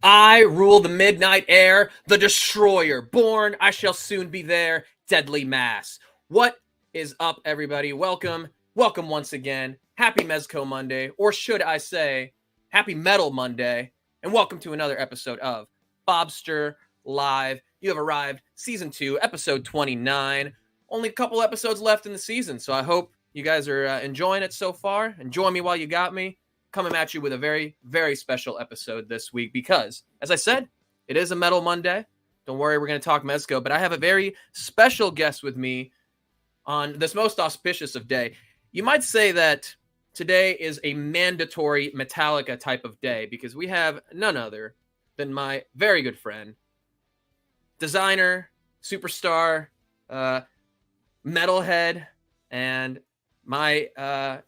I rule the midnight air, the destroyer. Born, I shall soon be there. Deadly mass. What is up, everybody? Welcome once again. Happy Mezco Monday, or should I say, Happy Metal Monday, and welcome to another episode of Fabster Live. You have arrived, Season 2, Episode 29. Only a couple episodes left in the season, so I hope you guys are enjoying it so far. Enjoy me while you got me. Coming at you with a very, very special episode this week because, as I said, it is a Metal Monday. Don't worry, we're going to talk Mezco, but I have a very special guest with me on this most auspicious of day. You might say that today is a mandatory Metallica type of day because we have none other than my very good friend, designer, superstar, metalhead, and my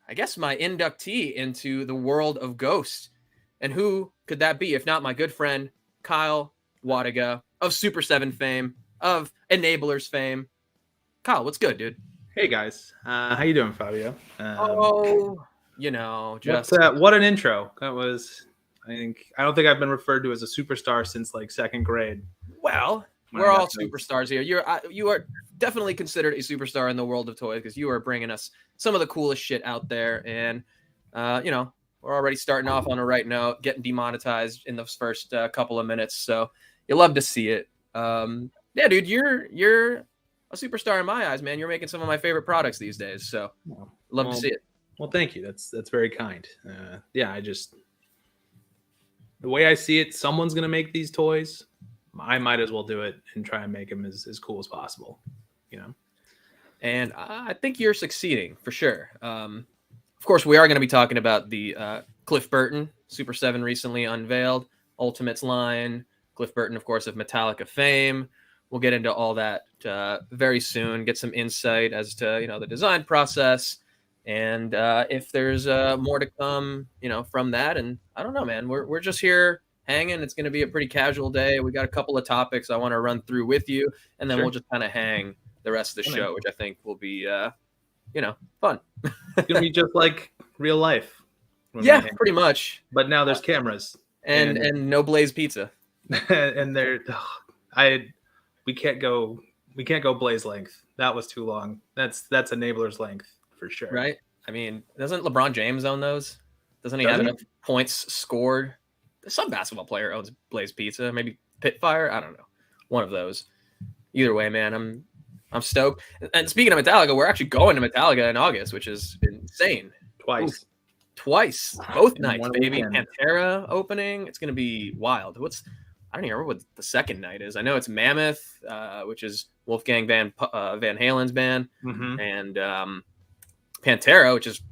I guess my inductee into the world of Ghost. And who could that be if not my good friend, Kyle Wlodyga of Super 7 fame, of Enablers fame. Kyle, what's good, dude? Hey, guys. How you doing, Fabio? Just... what an intro. That was, I don't think I've been referred to as a superstar since, like, second grade. Well, we're all superstars here. You are definitely considered a superstar in the world of toys because you are bringing us some of the coolest shit out there. And, we're already starting off on a right note, getting demonetized in those first couple of minutes. So you'll love to see it. Yeah, dude, you're a superstar in my eyes, man. You're making some of my favorite products these days. So love to see it. Well, thank you. That's very kind. The way I see it, someone's going to make these toys. I might as well do it and try and make them as cool as possible, And I think you're succeeding for sure. Of course, we are going to be talking about the Cliff Burton Super 7 recently unveiled Ultimates line. Cliff Burton, of course, of Metallica fame. We'll get into all that very soon. Get some insight as to the design process, And if there's more to come, from that, and I don't know, man, we're just here hanging. It's going to be a pretty casual day. We got a couple of topics I want to run through with you, and then we'll just kind of hang the rest of the show, which I think will be, fun. It's gonna be just like real life. Yeah, pretty much. But now there's cameras and no Blaze Pizza, and we can't go Blaze length. That was too long. That's enabler's length for sure. Right? I mean, doesn't LeBron James own those? Doesn't he have enough points scored? Some basketball player owns Blaze Pizza, maybe Pitfire. I don't know. One of those. Either way, man, I'm stoked. And speaking of Metallica, we're actually going to Metallica in August, which is insane. Twice. Both nights, baby. Weekend. Pantera opening. It's going to be wild. I don't even remember what the second night is. I know it's Mammoth, which is Wolfgang Van Halen's band, and Pantera, which is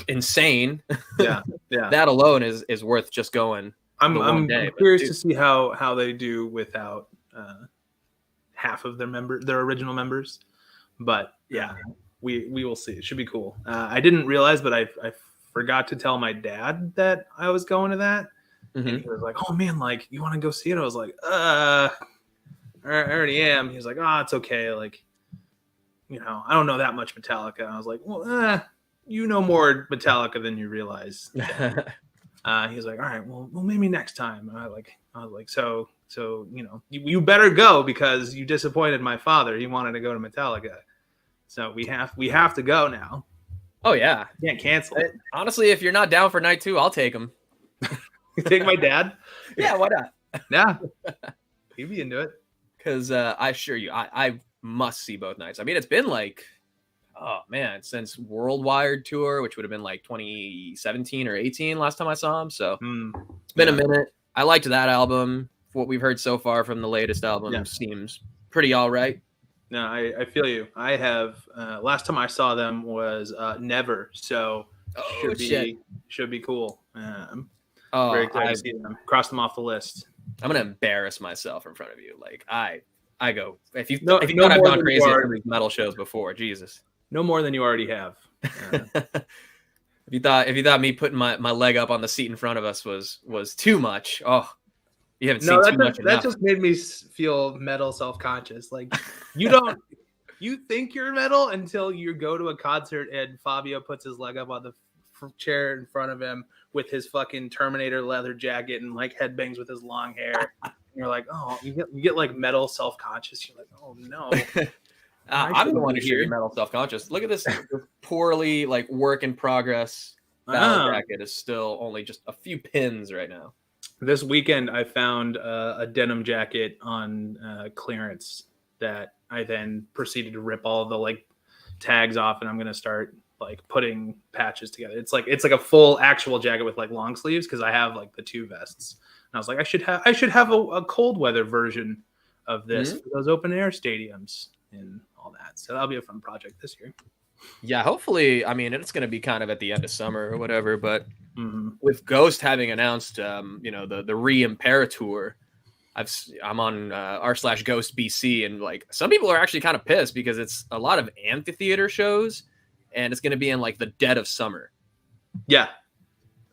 insane. Yeah. That alone is worth just going. I'm curious to see how they do without half of their original members, but we will see. It should be cool. I didn't realize, but I forgot to tell my dad that I was going to that. And he was like, "Oh man, like you want to go see it?" I was like, I already am. He was like, "Oh, it's okay. Like, I don't know that much Metallica." And I was like, "Well, you know more Metallica than you realize." He was like, "All right, well, maybe next time." And I was like, so you better go because you disappointed my father. He wanted to go to Metallica, so we have to go now. Oh yeah, you can't cancel it. Honestly, if you're not down for night 2, I'll take him. You take my dad? Yeah, why not? Yeah, he'd be into it. Because I assure you, I must see both nights. I mean, it's been like, since Worldwide Tour, which would have been like 2017 or 18 last time I saw him. So it's been a minute. I liked that album. What we've heard so far from the latest album seems pretty all right. No, I feel you. I have last time I saw them was Never, so should be cool. Very excited to see them. Cross them off the list. I'm gonna embarrass myself in front of you. Like I go if you thought I've gone crazy at these metal shows before, Jesus. No more than you already have. If you thought me putting my leg up on the seat in front of us was too much, you haven't seen too much. That just made me feel metal self-conscious. Like you think you're metal until you go to a concert and Fabio puts his leg up on the chair in front of him with his fucking Terminator leather jacket and like headbangs with his long hair. And you're like, oh, you get like metal self-conscious. You're like, oh no. I'm the one who should be metal self-conscious. Look at this poorly like work in progress battle jacket is still only just a few pins right now. This weekend I found a denim jacket on clearance that I then proceeded to rip all the like tags off, and I'm gonna start like putting patches together. It's like a full actual jacket with like long sleeves because I have like the 2 vests. And I was like, I should have a cold weather version of this for those open air stadiums and all that. So that'll be a fun project this year. Yeah, hopefully. I mean, it's going to be kind of at the end of summer or whatever. But with Ghost having announced, the Re-Imperator, I'm on r/Ghost BC, and like some people are actually kind of pissed because it's a lot of amphitheater shows, and it's going to be in like the dead of summer. Yeah.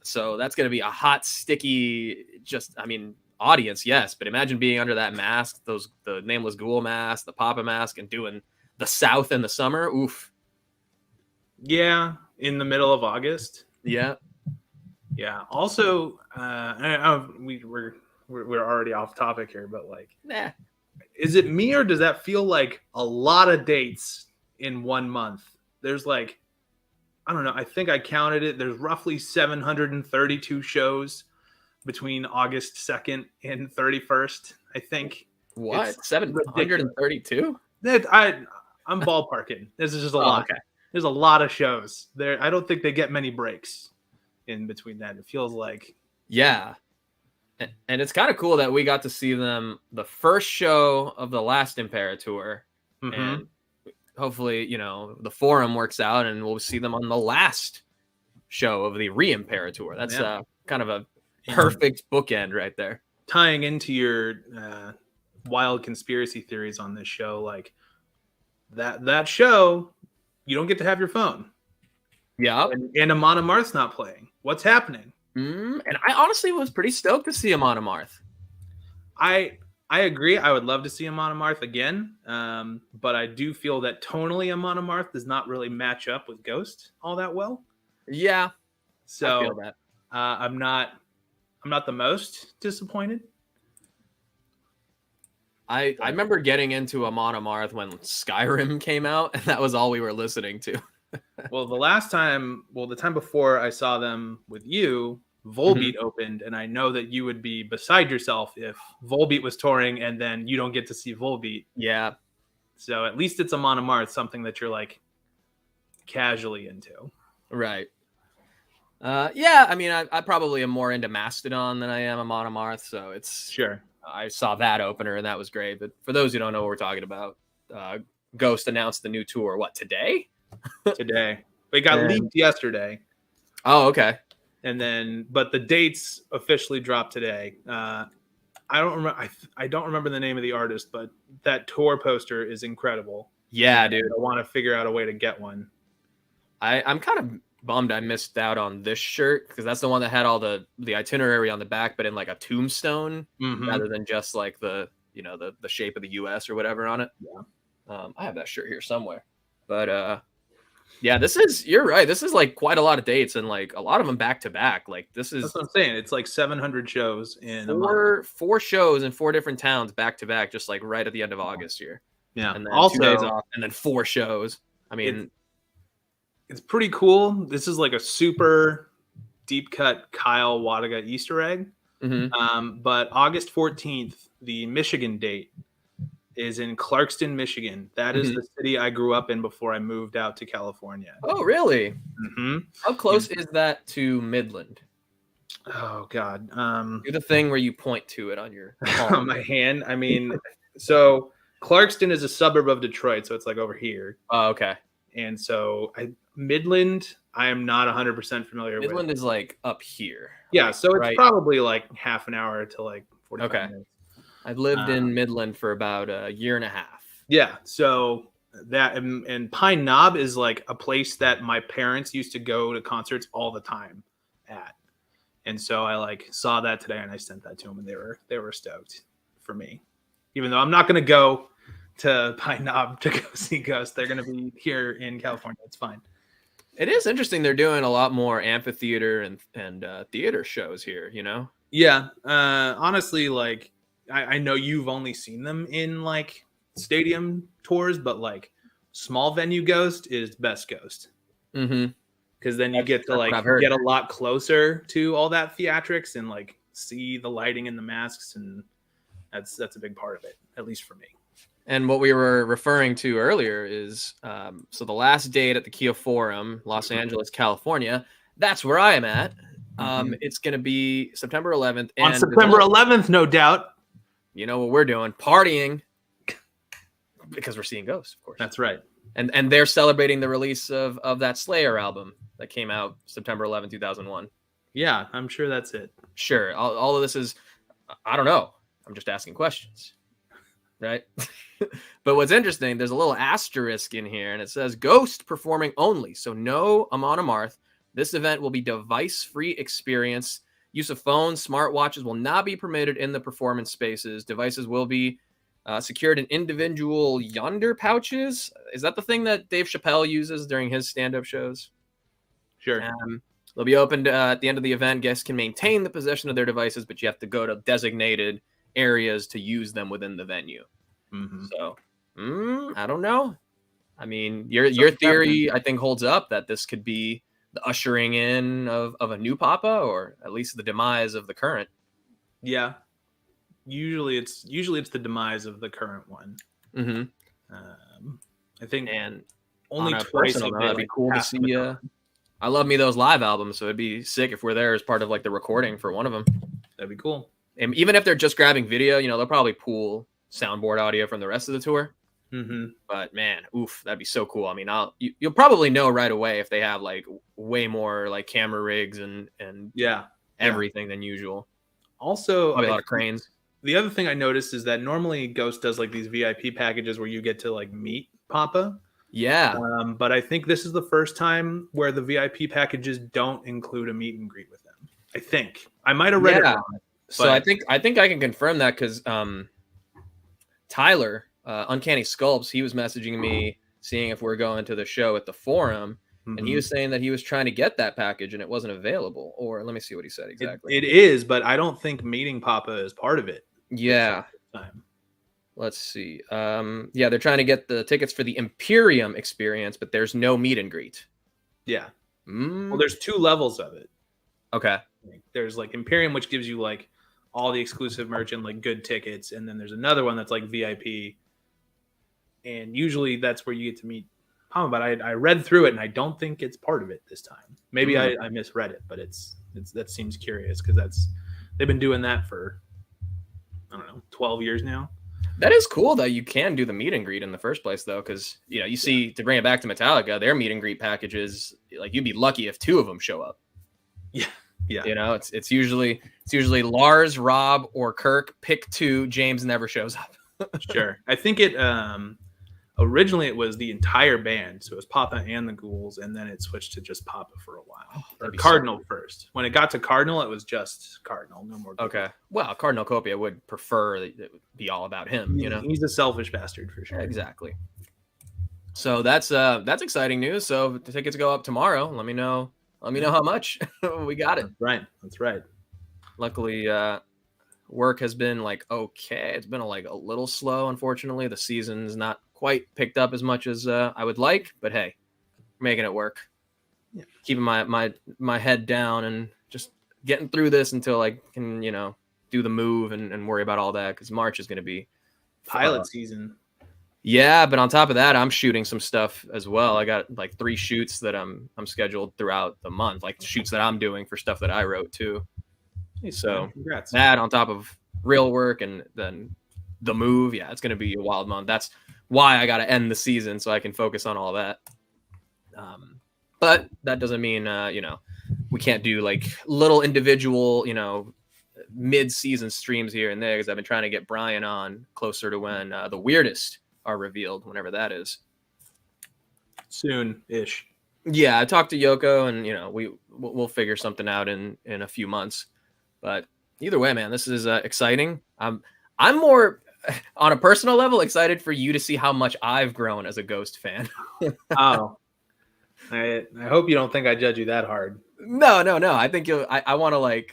So that's going to be a hot, sticky, audience, yes. But imagine being under that mask, the Nameless Ghoul mask, the Papa mask, and doing the South in the summer. Oof. Yeah, in the middle of August. Yeah. Also, we're already off topic here, but like, is it me or does that feel like a lot of dates in 1 month? There's like, I don't know. I think I counted it. There's roughly 732 shows between August 2nd and 31st. I think. What? 732? I'm ballparking. This is just a lot. Okay. There's a lot of shows there. I don't think they get many breaks in between that. It feels like. Yeah. And it's kind of cool that we got to see them the first show of the last Imperator. And hopefully, the forum works out and we'll see them on the last show of the Re-Imperator. That's kind of a perfect bookend right there. Tying into your wild conspiracy theories on this show, like that show, you don't get to have your phone. Yeah. And Amon Amarth's not playing. What's happening? And I honestly was pretty stoked to see Amon Amarth. I agree. I would love to see Amon Amarth again, but I do feel that tonally Amon Amarth does not really match up with Ghost all that well. Yeah, so I feel that. I'm not the most disappointed. I remember getting into Amon Amarth when Skyrim came out, and that was all we were listening to. Well, the time before I saw them with you, Volbeat opened, and I know that you would be beside yourself if Volbeat was touring and then you don't get to see Volbeat. Yeah. So at least it's Amon Amarth, something that you're like casually into. Right. Yeah, I mean, I probably am more into Mastodon than I am Amon Amarth, so it's... Sure. I saw that opener, and that was great. But for those who don't know what we're talking about, Ghost announced the new tour, today? Today. It got leaked yesterday. Oh, okay. And then, but the dates officially dropped today. I don't remember. I don't remember the name of the artist, but that tour poster is incredible. Yeah, dude. I want to figure out a way to get one. I'm kind of bummed I missed out on this shirt because that's the one that had all the itinerary on the back, but in like a tombstone rather than just like the shape of the U.S. or whatever on it. Yeah. I have that shirt here somewhere, but yeah, you're right. This is like quite a lot of dates and like a lot of them back to back. Like that's what I'm saying. It's like 700 shows in four shows in 4 different towns back to back, just like right at the end of August here. Yeah. And then also 2 days off and then 4 shows. I mean, it's pretty cool. This is like a super deep cut Kyle Wlodyga Easter egg. But August 14th, the Michigan date is in Clarkston, Michigan. That is the city I grew up in before I moved out to California. Oh, really? How close is that to Midland? Oh, God. Do the thing where you point to it on your palm. My hand. I mean, so Clarkston is a suburb of Detroit, so it's like over here. Oh, okay. And so Midland, I am not 100% familiar with. Midland is like up here. Yeah, so it's probably like half an hour to like 45 minutes. I've lived in Midland for about a year and a half. Yeah, so that and Pine Knob is like a place that my parents used to go to concerts all the time at. And so I like saw that today and I sent that to them and they were stoked for me. Even though I'm not going to go to Pine Knob to go see Ghost. They're going to be here in California. It's fine. It is interesting. They're doing a lot more amphitheater and theater shows here, you know? Yeah. Honestly, like I know you've only seen them in like stadium tours, but like small venue Ghost is best Ghost. Because then you get to like get a lot closer to all that theatrics and like see the lighting and the masks, and that's a big part of it, at least for me. And what we were referring to earlier is so the last date at the Kia Forum, Los Angeles, California. That's where I am at. It's going to be September 11th. On September 11th, no doubt. You know what we're doing? Partying. Because we're seeing Ghost, of course. That's right. And they're celebrating the release of that Slayer album that came out September 11, 2001. Yeah, I'm sure that's it. Sure. All of this is, I don't know. I'm just asking questions. Right? But what's interesting, there's a little asterisk in here, and it says Ghost performing only. So no Amon Amarth. This event will be device-free experience. Use of phones, smartwatches will not be permitted in the performance spaces. Devices will be secured in individual yonder pouches. Is that the thing that Dave Chappelle uses during his stand-up shows? Sure. They'll be opened at the end of the event. Guests can maintain the possession of their devices, but you have to go to designated areas to use them within the venue. So, I don't know. I mean, your theory, I think, holds up that this could be the ushering in of a new Papa, or at least the demise of the current. Yeah. Usually it's the demise of the current one. I think, and only twice that'd be cool to see. I love me those live albums, so it'd be sick if we're there as part of like the recording for one of them. That'd be cool. And even if they're just grabbing video, you know, they'll probably pool soundboard audio from the rest of the tour. But man, that'd be so cool. I mean, you'll probably know right away if they have like way more like camera rigs and everything than usual. Also, probably a lot of cranes. The other thing I noticed is that normally Ghost does like these VIP packages where you get to like meet Papa. Yeah. But I think this is the first time where the VIP packages don't include a meet and greet with them. I think I might have read it wrong. So I think I can confirm that because Tyler, Uncanny Sculpts, he was messaging me seeing if we're going to the show at the forum, and he was saying that he was trying to get that package and it wasn't available. Or let me see what he said exactly. It is, but I don't think meeting Papa is part of it. Yeah. Let's see. Yeah, they're trying to get the tickets for the Imperium experience, but there's no meet and greet. Yeah. Well, there's 2 levels of it. Okay. There's like Imperium, which gives you like all the exclusive merch and like good tickets, and then there's another one that's like VIP, and usually that's where you get to meet Papa. But I read through it, and I don't think it's part of it this time. Maybe I misread it, but it's that seems curious because they've been doing that for I don't know 12 years now. That is cool that you can do the meet and greet in the first place, though, because you see, to bring it back to Metallica, their meet and greet packages, like you'd be lucky if 2 of them show up. Yeah. It's usually Lars, Rob, or Kirk. Pick 2. James never shows up. Sure. I think it originally it was the entire band, so it was Papa and the Ghouls, and then it switched to just Papa for a while. Or Cardinal first. When it got to Cardinal, it was just Cardinal, no more Ghouls. Okay. Well, Cardinal Copia would prefer that it would be all about him. He's a selfish bastard for sure. Exactly. So that's exciting news. So the tickets go up tomorrow. Let me know how much. We got it. That's right. Luckily, work has been okay. It's been a little slow, unfortunately. The season's not quite picked up as much as I would like, but hey, we're making it work. Yeah. Keeping my head down and just getting through this until I can, do the move and worry about all that, because March is going to be pilot season. Yeah, but on top of that, I'm shooting some stuff as well. I got 3 shoots that I'm scheduled throughout the month, shoots that I'm doing for stuff that I wrote too. So congrats. That on top of real work and then the move, yeah, it's going to be a wild month. That's why I got to end the season so I can focus on all that. But that doesn't mean we can't do little individual mid-season streams here and there, because I've been trying to get Brian on closer to when the weirdest are revealed, whenever that is. Soon-ish. Yeah, I talked to Yoko, and we'll figure something out in a few months. But either way, man, this is exciting. I'm more on a personal level excited for you to see how much I've grown as a Ghost fan. Oh, I hope you don't think I judge you that hard. No. I think I want to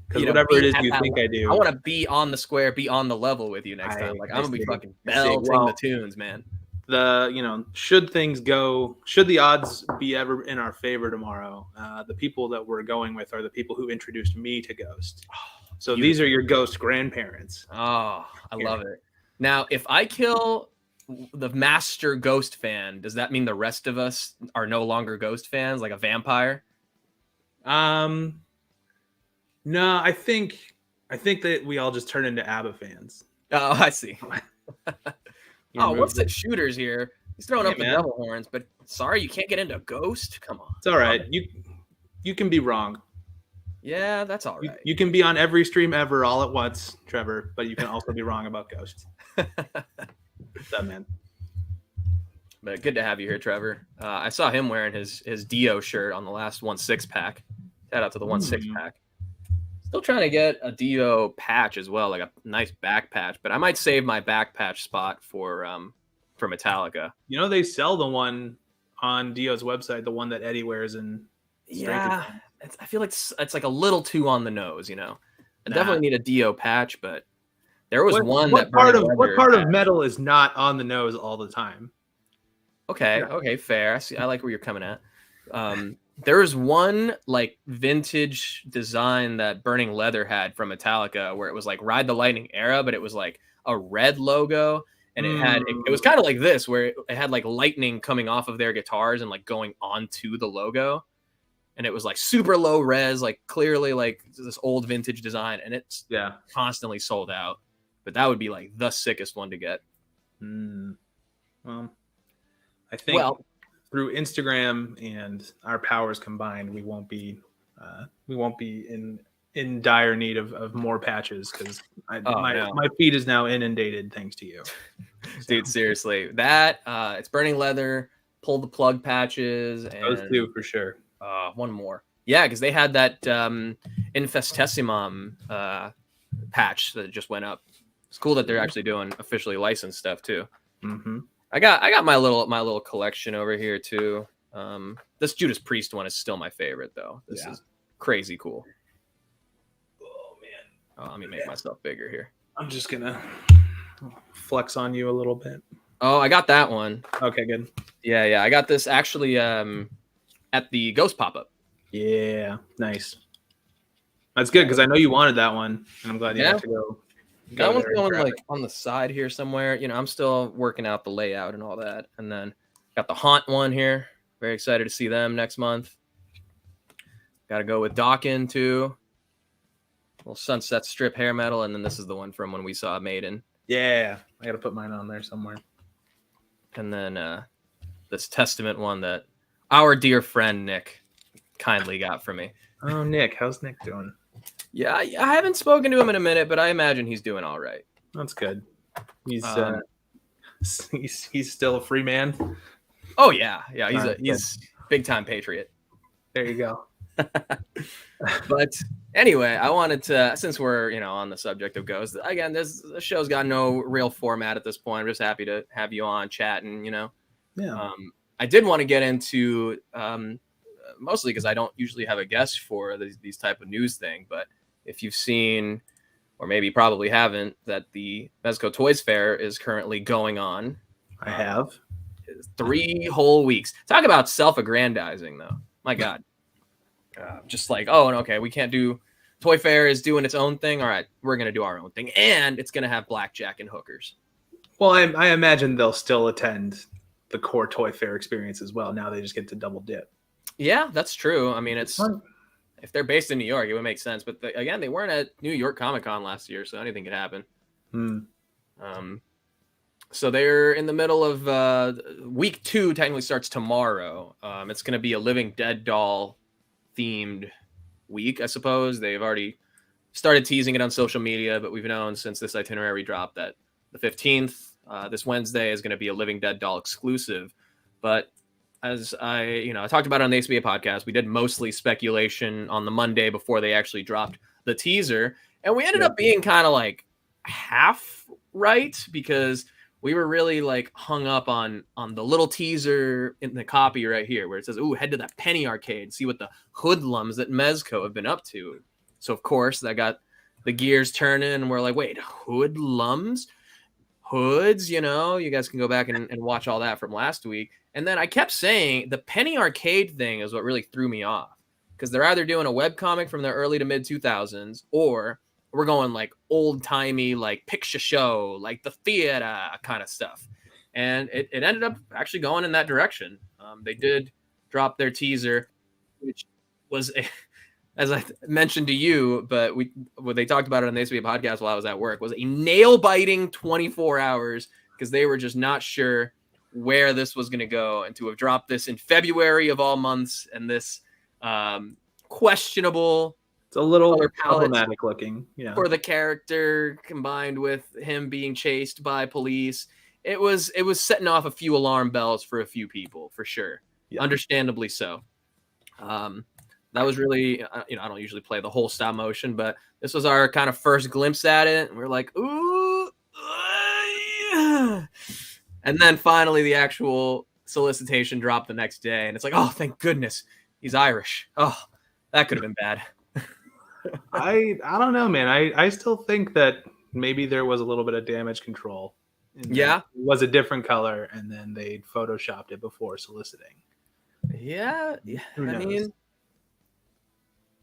because whatever it is you think I do, I want to be on the square, be on the level with you next time. I'm gonna be fucking belting the tunes, man. Should the odds be ever in our favor tomorrow, the people that we're going with are the people who introduced me to Ghost. So these are your Ghost grandparents. Oh, I love it. Now, if I kill the master Ghost fan, does that mean the rest of us are no longer Ghost fans, like a vampire? No, I think that we all just turn into ABBA fans. Oh, I see. What's it? Shooters here. He's throwing up the devil horns, but sorry, you can't get into Ghost? Come on. It's all right. You can be wrong. Yeah, that's all right. You can be on every stream ever all at once, Trevor, but you can also be wrong about Ghost. What's up, man? But good to have you here, Trevor. I saw him wearing his Dio shirt on the last 1/6 pack. Shout out to the 1/6 pack. Still trying to get a Dio patch as well, like a nice back patch, but I might save my back patch spot for Metallica. They sell the one on Dio's website, the one that Eddie wears in. Yeah, I feel like it's a little too on the nose, I definitely need a Dio patch, but there was one what part of metal is not on the nose all the time? Okay, fair. I like where you're coming at. There was one vintage design that Burning Leather had from Metallica where it was Ride the Lightning era, but it was a red logo, and it was kind of like this, where it had lightning coming off of their guitars and going onto the logo, and it was super low res, clearly this old vintage design, and it's constantly sold out. But that would be the sickest one to get. Well, I think through Instagram and our powers combined, we won't be in in dire need of more patches because my feed is now inundated thanks to you. Dude, seriously. That it's burning leather, pull the plug patches, and those two for sure. One more. Yeah, because they had that Infestissimum patch that just went up. It's cool that they're actually doing officially licensed stuff too. Mm-hmm. I got my little collection over here too. This Judas Priest one is still my favorite though. This is crazy cool. Oh man. Oh, let me make myself bigger here. I'm just gonna flex on you a little bit. Oh, I got that one. Okay, good. Yeah. I got this actually at the Ghost pop-up. Yeah, nice. That's good because I know you wanted that one, and I'm glad you got to go. That one's going like on the side here somewhere. You know, I'm still working out the layout and all that. And then got the Haunt one here. Very excited to see them next month. Got to go with Dawkin too. Little Sunset Strip hair metal, and then this is the one from when we saw Maiden. Yeah, I got to put mine on there somewhere. And then this Testament one that our dear friend Nick kindly got for me. Oh, Nick, how's Nick doing? Yeah, I haven't spoken to him in a minute, but I imagine he's doing all right. That's good. He's still a free man. Oh yeah. He's big time patriot. There you go. But anyway, I wanted to, since we're on the subject of Ghost again, the show's got no real format at this point. I'm just happy to have you on chatting. Yeah. I did want to get into mostly because I don't usually have a guest for these type of news thing, but if you've seen, or maybe probably haven't, that the Mezco ToyzFair is currently going on. I have 3 whole weeks. Talk about self-aggrandizing, though. My God. Just like, okay, we can't do. Toy Fair is doing its own thing. All right, we're going to do our own thing. And it's going to have blackjack and hookers. Well, I imagine they'll still attend the core Toy Fair experience as well. Now they just get to double dip. Yeah, that's true. I mean, if they're based in New York, it would make sense. But again, they weren't at New York Comic Con last year, so anything could happen. So they're in the middle of week 2. Technically starts tomorrow. It's going to be a Living Dead doll themed week, I suppose. They've already started teasing it on social media, but we've known since this itinerary dropped that the 15th, this Wednesday, is going to be a Living Dead doll exclusive. But as I talked about it on the SBA podcast, we did mostly speculation on the Monday before they actually dropped the teaser. And we ended up being kind of like half right, because we were really like hung up on the little teaser in the copy right here where it says, head to that penny arcade, see what the hoodlums at Mezco have been up to. So of course that got the gears turning, and we're like, wait, hoodlums? Hoods, you guys can go back and watch all that from last week. And then I kept saying the penny arcade thing is what really threw me off, because they're either doing a webcomic from the early to mid 2000s, or we're going like old timey, like picture show, like the theater kind of stuff. And it ended up actually going in that direction. They did drop their teaser, which was, as I mentioned to you, but what they talked about it on the SBA podcast while I was at work, was a nail biting 24 hours, because they were just not sure where this was going to go, and to have dropped this in February of all months, and this questionable, it's a little problematic looking, for the character, combined with him being chased by police. It was setting off a few alarm bells for a few people, for sure. Yeah. Understandably so. That was really, I don't usually play the whole stop motion, but this was our kind of first glimpse at it. And we're like, ooh. And then finally the actual solicitation dropped the next day. And it's like, oh, thank goodness he's Irish. Oh, that could have been bad. I don't know, man. I still think that maybe there was a little bit of damage control. Yeah. It was a different color, and then they photoshopped it before soliciting. Yeah. I mean,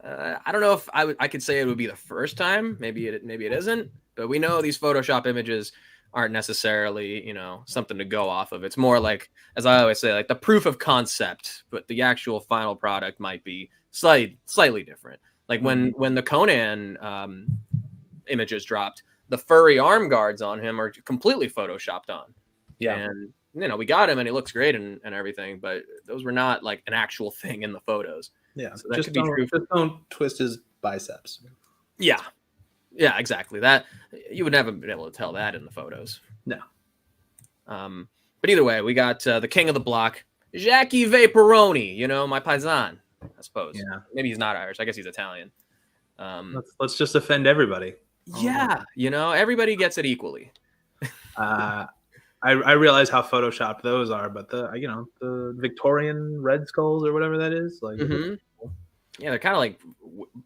I don't know if I could say it would be the first time. Maybe it isn't. But we know these Photoshop images aren't necessarily, something to go off of. It's more like, as I always say, like the proof of concept, but the actual final product might be slightly different. Like when the Conan images dropped, the furry arm guards on him are completely photoshopped on. Yeah. And, we got him and he looks great and everything, but those were not like an actual thing in the photos. Yeah. So that could be true. Just don't twist his biceps. Yeah. Yeah, exactly. That you would never been able to tell that in the photos. No. But either way, we got the king of the block, Jackie Vaporoni. You know, my paisan, I suppose. Yeah. Maybe he's not Irish. I guess he's Italian. Let's just offend everybody. Yeah, you know, everybody gets it equally. I realize how photoshopped those are, but the Victorian red skulls or whatever that is, like, yeah, they're kind of like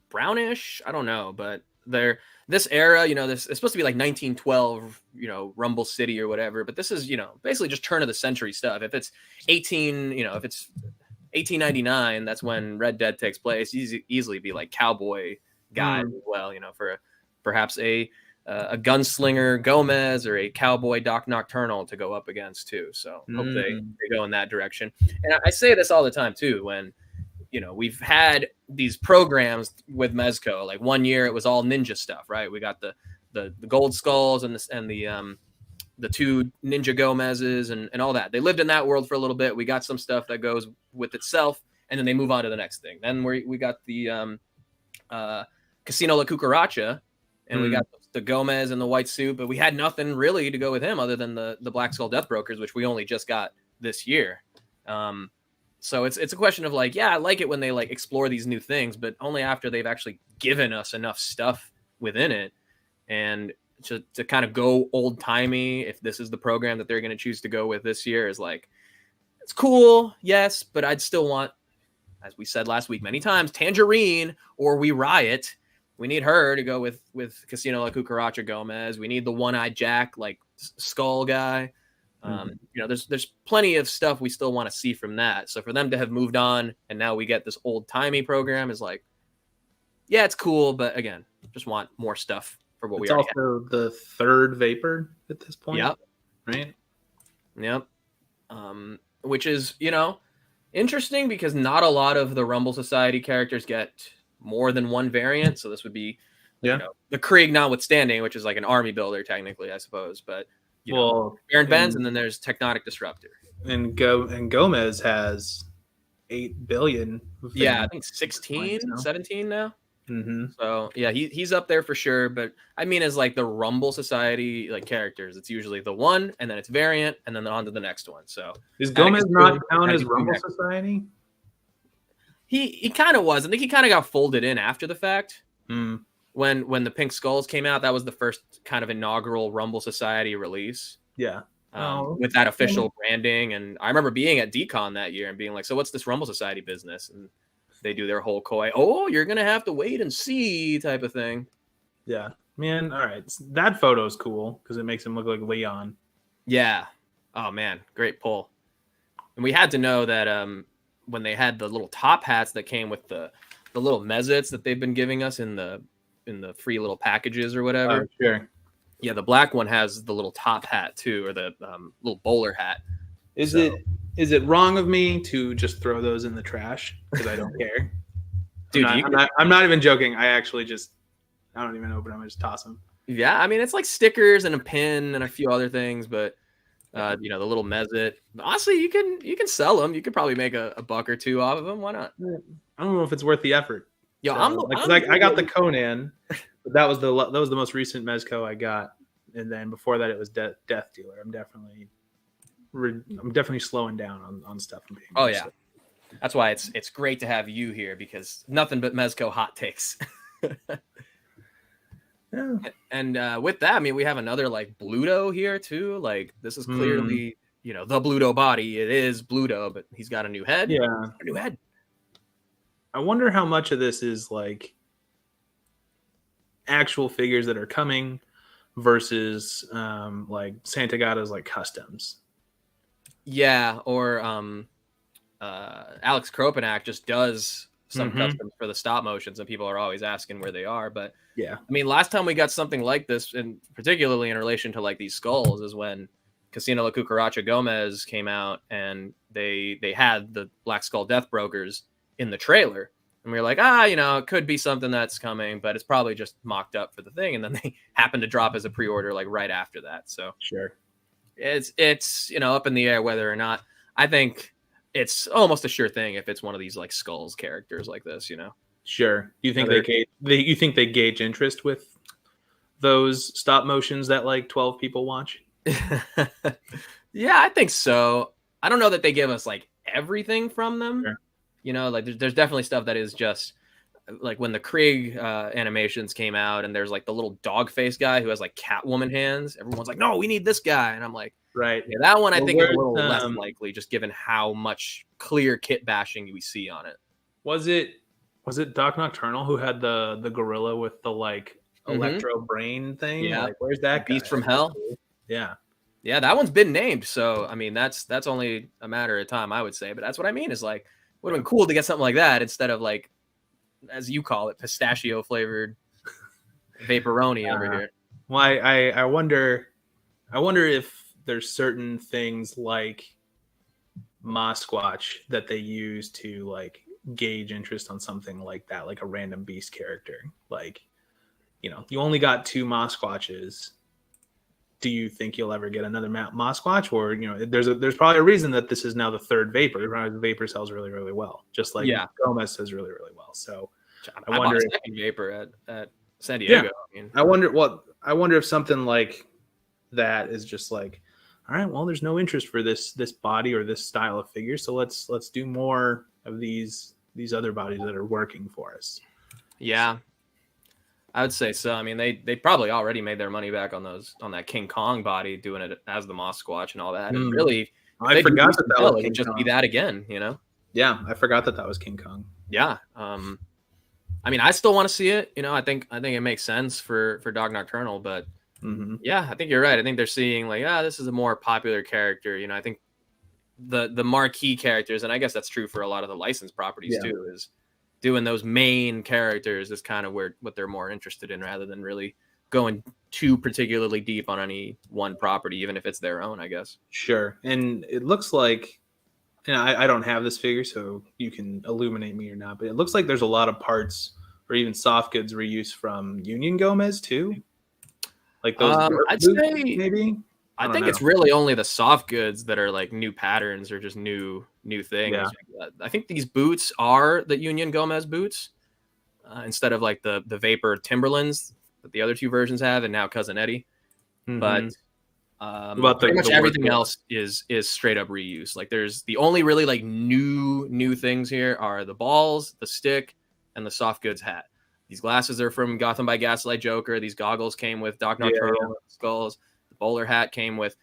brownish. I don't know, but they're this era. You know, this it's supposed to be like 1912. You know, Rumble City or whatever. But this is basically just turn of the century stuff. If it's 1899, that's when Red Dead takes place. Easily be like cowboy guy as well. You know, for perhaps a gunslinger Gomez or a cowboy Doc Nocturnal to go up against too. So hope they go in that direction. And I say this all the time too when we've had these programs with Mezco. Like one year it was all ninja stuff, right? We got the gold skulls and the two ninja Gomez's and all that. They lived in that world for a little bit. We got some stuff that goes with itself, and then they move on to the next thing. Then we got the Casino La Cucaracha, and we got the Gomez and the white suit, but we had nothing really to go with him other than the Black Skull Death Brokers, which we only just got this year. So it's a question of like, yeah, I like it when they like explore these new things, but only after they've actually given us enough stuff within it. And to kind of go old timey, if this is the program that they're going to choose to go with this year, is like, it's cool, yes, but I'd still want, as we said last week many times, Tangerine or We Riot. We need her to go with Casino La Cucaracha Gomez. We need the one-eyed Jack, like skull guy. There's plenty of stuff we still want to see from that. So for them to have moved on and now we get this old-timey program is like, yeah, it's cool, but again, just want more stuff for what we already have. It's also the third Vapor at this point. Yep. Right? Yep. Which is, interesting because not a lot of the Rumble Society characters get more than one variant. So this would be, the Krieg notwithstanding, which is like an army builder technically, I suppose. But Baron Benz, and then there's Tectonic Disruptor. And Gomez has 8 billion. Yeah, I think 16, 17 now. So yeah, he's up there for sure. But I mean, as like the Rumble Society like characters, it's usually the one, and then it's variant, and then on to the next one. So is Gomez not count as Rumble Society? He kind of was. I think he kind of got folded in after the fact. When the Pink Skulls came out, that was the first kind of inaugural Rumble Society release. Yeah. With that official branding. And I remember being at DCon that year and being like, so what's this Rumble Society business? And they do their whole coy, you're going to have to wait and see type of thing. Yeah. Man, all right. That photo's cool because it makes him look like Leon. Yeah. Oh, man. Great pull. And we had to know that when they had the little top hats that came with the little mezzets that they've been giving us in the free little packages or whatever. Oh, sure. Yeah, the black one has the little top hat too, or the little bowler hat. Is it wrong of me to just throw those in the trash because I don't care? Dude, I'm not even joking. I actually I don't even open them. I just toss them. Yeah, I mean it's like stickers and a pin and a few other things, but the little mezzet. Honestly, you can sell them. You could probably make a buck or two off of them. Why not? I don't know if it's worth the effort. Yo, I got the Conan, but that was the most recent Mezco I got, and then before that it was Death Dealer. I'm definitely slowing down on stuff. Yeah, that's why it's great to have you here because nothing but Mezco hot takes. Yeah. And with that, I mean we have another like Bluto here too. Like this is clearly the Bluto body. It is Bluto, but he's got a new head. Yeah, a new head. I wonder how much of this is like actual figures that are coming versus like Santagata's like customs. Yeah, or Alex Kropanak just does some customs for the stop motions, and people are always asking where they are. But yeah, I mean, last time we got something like this, and particularly in relation to like these skulls, is when Casino La Cucaracha Gomez came out, and they had the Black Skull Death Brokers in the trailer, and we were like, it could be something that's coming, but it's probably just mocked up for the thing. And then they happened to drop as a pre-order like right after that. So sure, it's up in the air whether or not. I think it's almost a sure thing if it's one of these like Skulls characters like this. Sure. Do you think you think they gauge interest with those stop motions that like 12 people watch? Yeah, I think so. I don't know that they give us like everything from them. Sure. You know, like there's definitely stuff that is just like when the Krieg animations came out, and there's like the little dog face guy who has like Catwoman hands. Everyone's like, "No, we need this guy," and I'm like, Right. yeah, that one I think is a little less likely, just given how much clear kit bashing we see on it. Was it Doc Nocturnal who had the gorilla with the like electro brain thing? Yeah, like where's that Beast guy? from Hell? Yeah. Yeah, that one's been named. So I mean, that's only a matter of time, I would say. But that's what I mean is like, would have been cool to get something like that instead of like, as you call it, pistachio flavored vaporoni over here. Well, I wonder if there's certain things like Mosquatch that they use to like gauge interest on something like that, like a random beast character. Like, you know, you only got 2 Mosquatches. Do you think you'll ever get another Mosquatch? Or, you know, there's probably a reason that this is now the 3rd Vapor. Vapor sells really, really well, just like Gomez says really, really well. So I wonder if second Vapor at San Diego. Yeah. I mean, I wonder if something like that is just like, all right, well, there's no interest for this body or this style of figure, so let's do more of these other bodies that are working for us. Yeah, I would say so. I mean, they probably already made their money back on that King Kong body, doing it as the Mosquatch and all that. And really, I forgot that was King Kong. Just be that again, you know? Yeah, I forgot that was King Kong. Yeah. I mean, I still want to see it. You know, I think it makes sense for Dog Nocturnal, but yeah, I think you're right. I think they're seeing like, this is a more popular character. You know, I think the marquee characters, and I guess that's true for a lot of the licensed properties too, is doing those main characters is kind of what they're more interested in, rather than really going too particularly deep on any one property, even if it's their own, I guess. Sure. And it looks like, and I don't have this figure, so you can illuminate me or not, but it looks like there's a lot of parts or even soft goods reuse from Union Gomez too. Like those, I'd say maybe. I think it's really only the soft goods that are like new patterns or just new things. Yeah. I think these boots are the Union Gomez boots instead of like the Vapor Timberlands that the other 2 versions have, and now Cousin Eddie. But pretty much everything else is straight up reuse. Like there's the only really like new things here are the balls, the stick, and the soft goods hat. These glasses are from Gotham by Gaslight Joker. These goggles came with Doc Nocturnal skulls. The bowler hat came with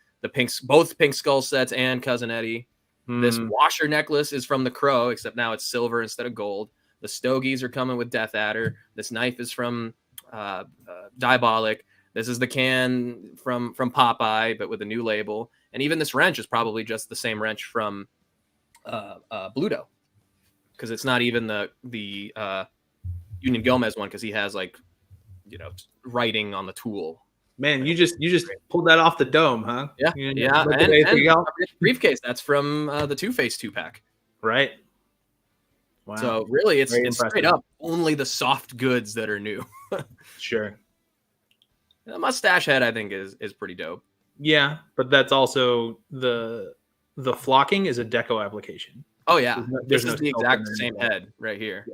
both pink skull sets and Cousin Eddie. This washer necklace is from the Crow, except now it's silver instead of gold. The stogies are coming with Death Adder. This knife is from Diabolic. This is the can from Popeye, but with a new label. And even this wrench is probably just the same wrench from Bluto, because it's not even the Union Gomez one, because he has like, you know, writing on the tool. Man, you just pulled that off the dome, huh? Yeah, yeah. And briefcase, that's from the Two-Face 2-pack. Right. Wow. So really, it's straight up only the soft goods that are new. Sure. The mustache head, I think, is pretty dope. Yeah, but that's also the flocking is a deco application. Oh yeah, this is the exact same head right here.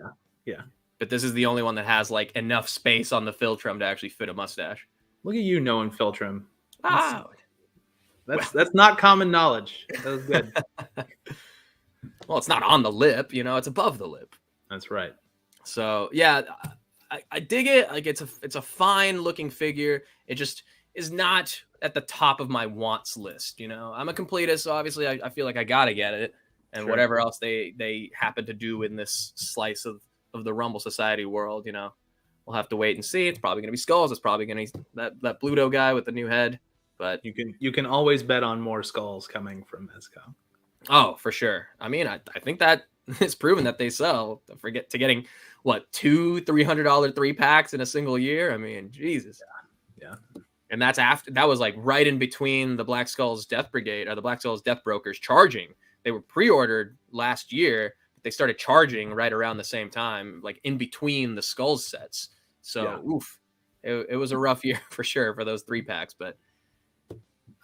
Yeah. But this is the only one that has like enough space on the Filtrum to actually fit a mustache. Look at you knowing Filtrum. That's not common knowledge. That was good. Well, it's not on the lip, you know, it's above the lip. That's right. So yeah, I dig it. Like it's a fine looking figure. It just is not at the top of my wants list. You know, I'm a completist, so obviously I feel like I gotta get it, and whatever else they happen to do in this slice of the Rumble Society world, you know, we'll have to wait and see. It's probably gonna be skulls. It's probably gonna be that Bluto guy with the new head. But you can always bet on more skulls coming from Mezco. Oh, for sure. I mean, I think that it's proven that they sell. Forget to getting what $200-$300 3-packs in a single year. I mean, Jesus. Yeah. And that was like right in between the Black Skulls Death Brigade or the Black Skulls Death Brokers charging. They were pre-ordered last year, but they started charging right around the same time, like in between the Skulls sets. So, it was a rough year for sure for those 3-packs, but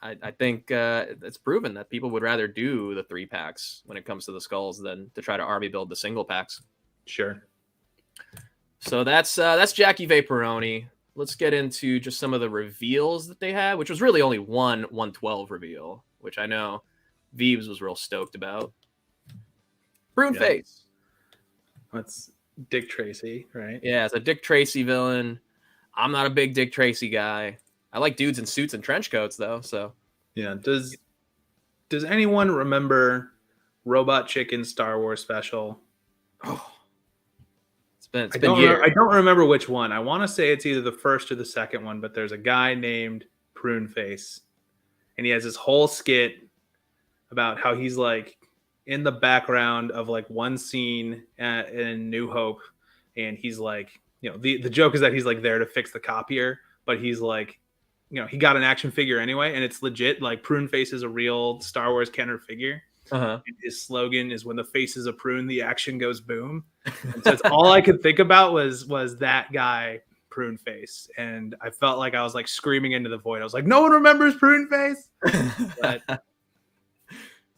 I think it's proven that people would rather do the 3-packs when it comes to the Skulls than to try to army build the single packs. Sure. So that's Jackie Vaporoni. Let's get into just some of the reveals that they had, which was really only one 112 reveal, which I know Veeves was real stoked about. Prune face. That's Dick Tracy, right? Yeah, it's a Dick Tracy villain. I'm not a big Dick Tracy guy. I like dudes in suits and trench coats, though. So yeah. Does anyone remember Robot Chicken Star Wars special? Oh, it's been years. I don't remember which one. I want to say it's either the first or the second one, but there's a guy named Prune Face, and he has this whole skit about how he's like in the background of like one scene in New Hope, and he's like, the joke is that he's like there to fix the copier, but he's like, he got an action figure anyway, and it's legit. Like Prune Face is a real Star Wars Kenner figure. Uh-huh. His slogan is, "When the face is a prune, the action goes boom." And so it's all I could think about was that guy, Prune Face, and I felt like I was like screaming into the void. I was like, "No one remembers Prune Face." But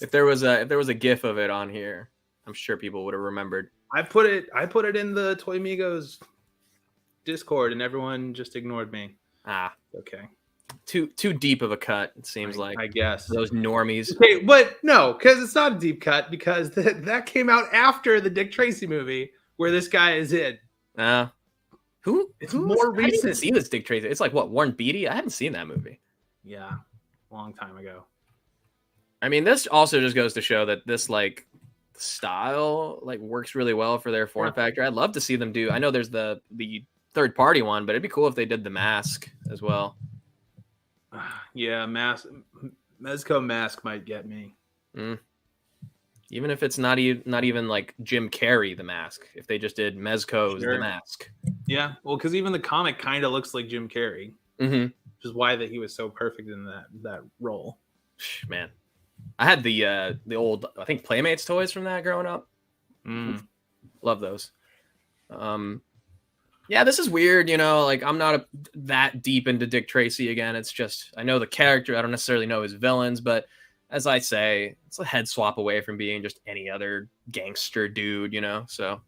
if there was a GIF of it on here, I'm sure people would have remembered. I put it in the Toy Migos Discord, and everyone just ignored me. Okay. Too deep of a cut, it seems like. I guess those normies. Okay, but no, because it's not a deep cut, because that came out after the Dick Tracy movie where this guy is in. It's more recent. I didn't see this Dick Tracy. It's like what, Warren Beatty? I haven't seen that movie. Yeah, long time ago. I mean, this also just goes to show that this like style like works really well for their form factor. I'd love to see them do. I know there's the third party one, but it'd be cool if they did the mask as well. Yeah, Mezco mask might get me. Even if it's not even like Jim Carrey the mask, if they just did Mezco's the mask. Yeah, well, because even the comic kind of looks like Jim Carrey, which is why that he was so perfect in that role. Man, I had the old, I think, Playmates toys from that growing up. Love those. Yeah, this is weird, like I'm not that deep into Dick Tracy again. It's just, I know the character. I don't necessarily know his villains, but as I say, it's a head swap away from being just any other gangster dude, so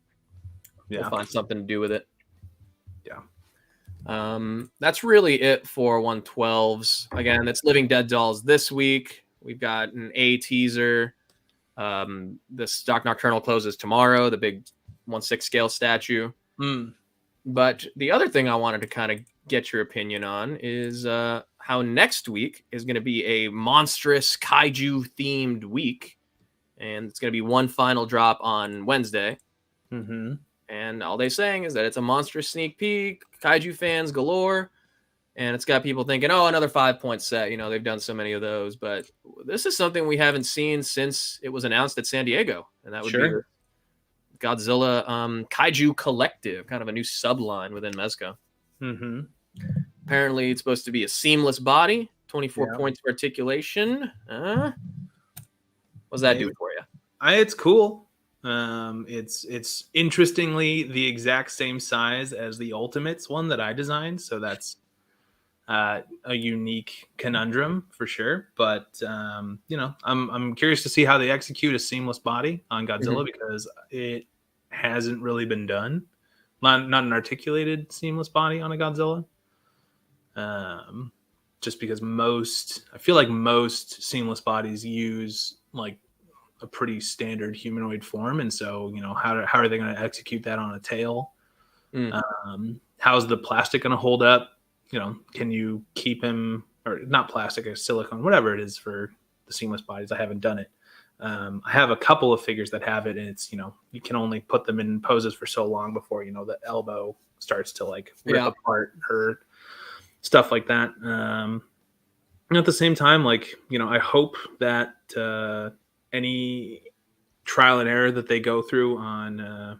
we'll find something to do with it. Yeah. That's really it for 112s. Again, it's Living Dead Dolls this week. We've got an A teaser. The Stock Nocturnal closes tomorrow, the big 1/6 scale statue. But the other thing I wanted to kind of get your opinion on is how next week is going to be a monstrous kaiju themed week. And it's going to be one final drop on Wednesday. And all they're saying is that it's a monstrous sneak peek, kaiju fans galore. And it's got people thinking, oh, another 5-point set. They've done so many of those. But this is something we haven't seen since it was announced at San Diego. And that would be Godzilla Kaiju Collective, kind of a new subline within Mezco. Apparently, it's supposed to be a seamless body, 24 points of articulation. What's that do for you? It's cool. It's interestingly the exact same size as the Ultimates one that I designed, so that's a unique conundrum for sure. But I'm curious to see how they execute a seamless body on Godzilla because it hasn't really been done. Not an articulated seamless body on a Godzilla. Just because I feel like most seamless bodies use like a pretty standard humanoid form, and so how are they going to execute that on a tail? How's the plastic going to hold up? Can you keep him, or not plastic, or silicone, whatever it is for the seamless bodies? I haven't done it. I have a couple of figures that have it, and it's you can only put them in poses for so long before the elbow starts to like rip apart or stuff like that. At the same time, like I hope that any trial and error that they go through on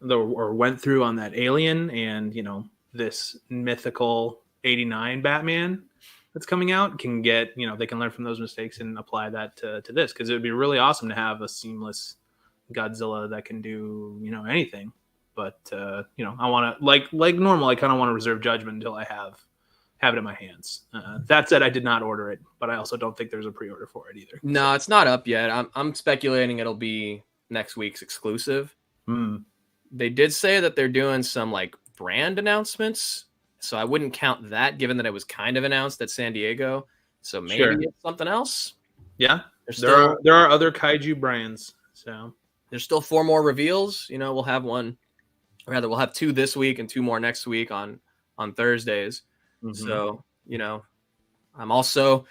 went through on that Alien and this mythical 89 Batman that's coming out can get, they can learn from those mistakes and apply that to this, because it would be really awesome to have a seamless Godzilla that can do anything. But I want to like normal, I kind of want to reserve judgment until I have it in my hands. That said, I did not order it, but I also don't think there's a pre-order for it either. No, it's not up yet. I'm speculating it'll be next week's exclusive. They did say that they're doing some like brand announcements, so I wouldn't count that, given that it was kind of announced at San Diego. So maybe it's something else. Yeah, there are other kaiju brands. So there's still 4 more reveals. We'll have we'll have 2 this week and 2 more next week on Thursdays. Mm-hmm. So I'm also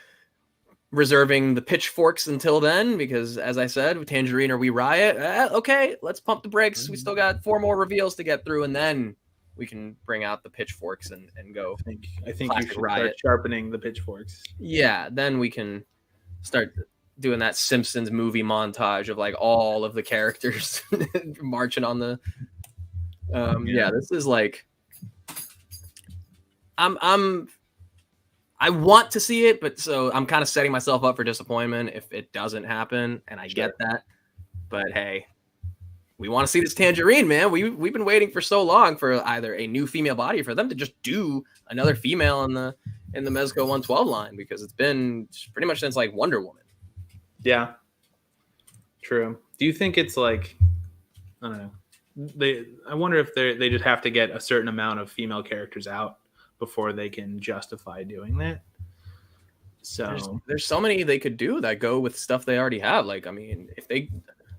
reserving the pitchforks until then, because as I said, with Tangerine or We Riot, okay, let's pump the brakes. Mm-hmm. We still got 4 more reveals to get through, and then we can bring out the pitchforks and go. I think you should start sharpening the pitchforks. Yeah, then we can start doing that Simpsons movie montage of like all of the characters marching on the. Yeah, this is like. I want to see it, but so I'm kind of setting myself up for disappointment if it doesn't happen, and I get that. But hey, we want to see this Tangerine, man. We've been waiting for so long for either a new female body, for them to just do another female in the Mezco 112 line, because it's been pretty much since like Wonder Woman. Yeah, true. Do you think it's like, I don't know, I wonder if they just have to get a certain amount of female characters out before they can justify doing that? So there's so many they could do that go with stuff they already have. Like, I mean, the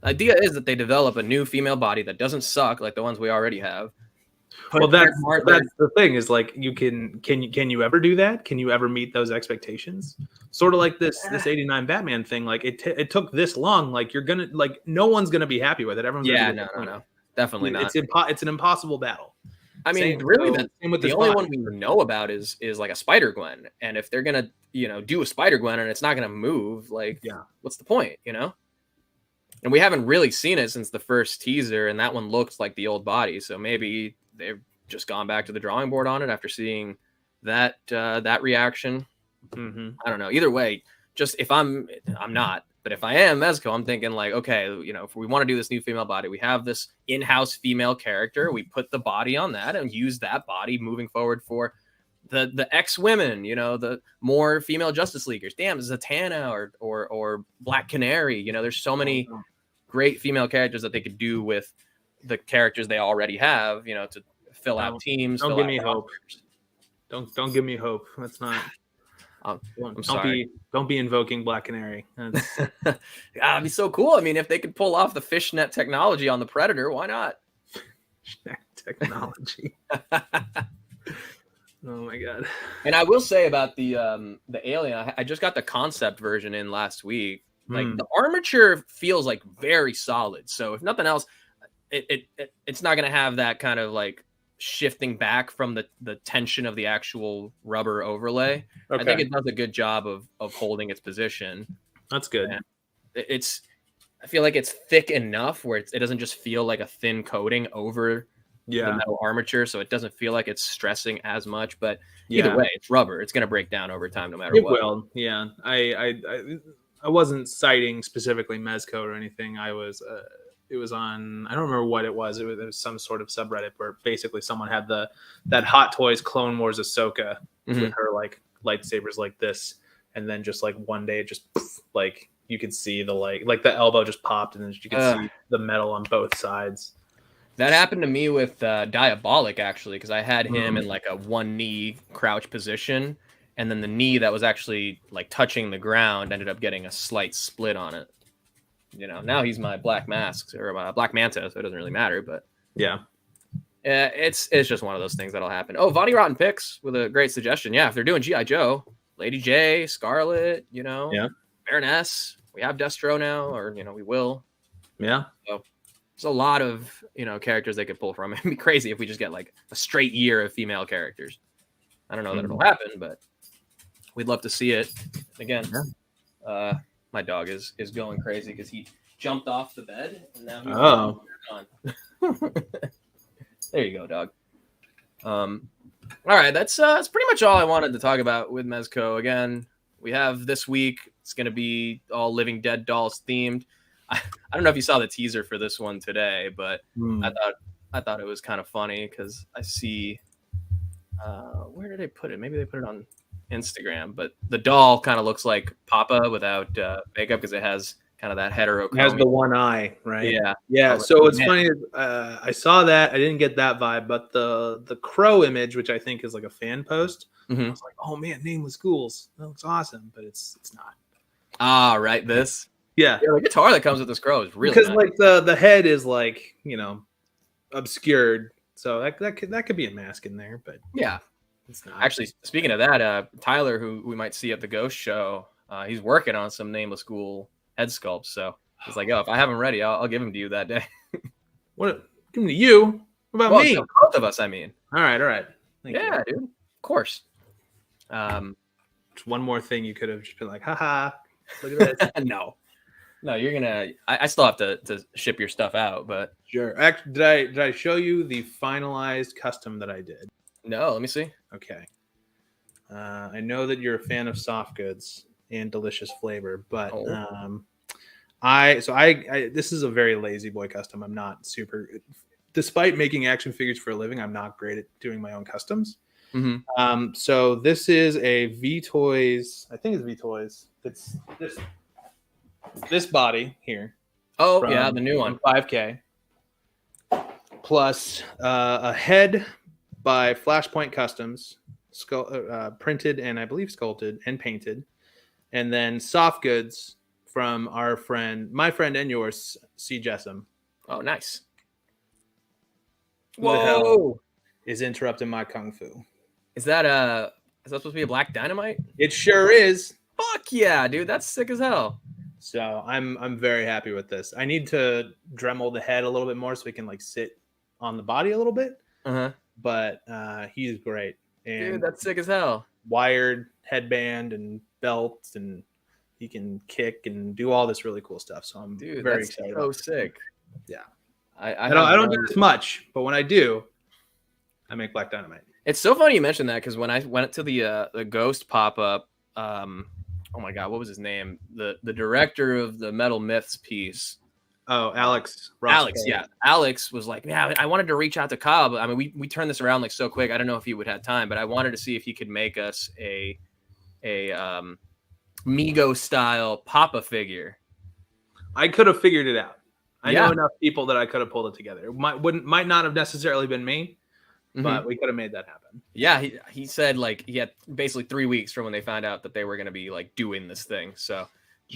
idea is that they develop a new female body that doesn't suck like the ones we already have. Well, that's the thing, is like, can you ever do that? Can you ever meet those expectations? Sort of like this 89 Batman thing. Like it took this long. Like no one's gonna be happy with it. Everyone's no, definitely not. It's an impossible battle. I mean, really, the only one we know about is like a Spider-Gwen, and if they're gonna do a Spider-Gwen and it's not gonna move, like, what's the point, And we haven't really seen it since the first teaser, and that one looked like the old body. So maybe they've just gone back to the drawing board on it after seeing that reaction. Mm-hmm. I don't know. Either way, just if I'm not. But if I am Mezco, I'm thinking like, okay, if we want to do this new female body, we have this in-house female character. We put the body on that and use that body moving forward for the X-women, the more female Justice Leaguers. Damn, Zatanna or Black Canary. There's so many great female characters that they could do with the characters they already have, to fill out teams. Don't give me hope. Don't give me hope. That's not. Don't be invoking Black Canary. It'd be so cool. I mean, if they could pull off the fishnet technology on the Predator, why not? Fishnet technology. Oh my god! And I will say about the alien, I just got the concept version in last week. Like the armature feels like very solid. So if nothing else, it's not going to have that kind of like shifting back from the tension of the actual rubber overlay. Okay. I think it does a good job of holding its position. That's good. And I feel like it's thick enough where it doesn't just feel like a thin coating over the metal armature, so it doesn't feel like it's stressing as much. But either way, it's rubber. It's going to break down over time no matter what. It will. Yeah. I wasn't citing specifically Mezco or anything. It was on, I don't remember what it was. It was some sort of subreddit where basically someone had that Hot Toys Clone Wars Ahsoka with her like lightsabers like this, and then just like one day it just like you could see the like the elbow just popped, and then you could see the metal on both sides. That happened to me with Diabolic, actually, because I had him in like a one knee crouch position, and then the knee that was actually like touching the ground ended up getting a slight split on it. Now he's my Black Mask or my Black Manta, so it doesn't really matter. But it's just one of those things that'll happen. Oh, Vonnie Rotten Picks with a great suggestion. Yeah, if they're doing G.I. Joe, Lady J, Scarlet, Baroness, we have Destro now, or we will. Yeah. So there's a lot of characters they could pull from. It'd be crazy if we just get like a straight year of female characters. I don't know that it'll happen, but we'd love to see it again. My dog is going crazy because he jumped off the bed and now he's on. There you go, dog. All right, that's pretty much all I wanted to talk about with Mezco. Again, we have this week. It's going to be all Living Dead dolls themed. I don't know if you saw the teaser for this one today, but I thought it was kind of funny because I see where did they put it? Maybe they put it on Instagram, but the doll kind of looks like Papa without makeup because it has kind of that hetero. It has the one eye, right? Yeah. Yeah. So it's funny. I saw that. I didn't get that vibe, but the crow image, which I think is like a fan post, I was like, oh man, nameless ghouls. That looks awesome, but it's not. Ah, right. This. Yeah. The guitar that comes with this crow is really because nice. like the head is like obscured, so that could be a mask in there, but yeah, it's not. Actually, speaking of that, Tyler, who we might see at the Ghost Show, he's working on some nameless ghoul head sculpts. So he's like, "Oh, if I have them ready, I'll give them to you that day." What? Give them to you? What about me? Both of us, I mean. All right. Thank you. Dude. Of course. One more thing you could have just been like, haha, look at this. No, you're gonna. I still have to ship your stuff out, but sure. Actually, did I show you the finalized custom that I did? No, let me see. Okay. I know that you're a fan of soft goods and delicious flavor, but this is a very lazy boy custom. I'm not super, despite making action figures for a living, I'm not great at doing my own customs. Mm-hmm. So this is a V-Toys. I think it's V-Toys. It's this body here. Oh yeah, the new one, 5K, plus a head by Flashpoint Customs, printed and I believe sculpted and painted, and then soft goods from my friend and yours, C. Jessam. Oh, nice. Whoa! Who the hell is interrupting my kung fu? Is that supposed to be a black dynamite? It sure is. Fuck yeah, dude, that's sick as hell. So I'm very happy with this. I need to Dremel the head a little bit more so he can like sit on the body a little bit. But he's great. And dude, that's sick as hell. Wired headband and belts, and he can kick and do all this really cool stuff. So I'm very excited. So sick. Yeah. I don't do this much, but when I do, I make black dynamite. It's so funny you mentioned that because when I went to the Ghost pop-up, oh my god, what was his name? The director of the Metal Myths piece. Oh, Alex. Yeah. Alex was like, yeah, I wanted to reach out to Kyle, but I mean, we turned this around like so quick. I don't know if he would have time, but I wanted to see if he could make us a Mego style Papa figure. I could have figured it out. I know enough people that I could have pulled it together. It might not have necessarily been me, but we could have made that happen. Yeah, he said like he had basically 3 weeks from when they found out that they were going to be like doing this thing. So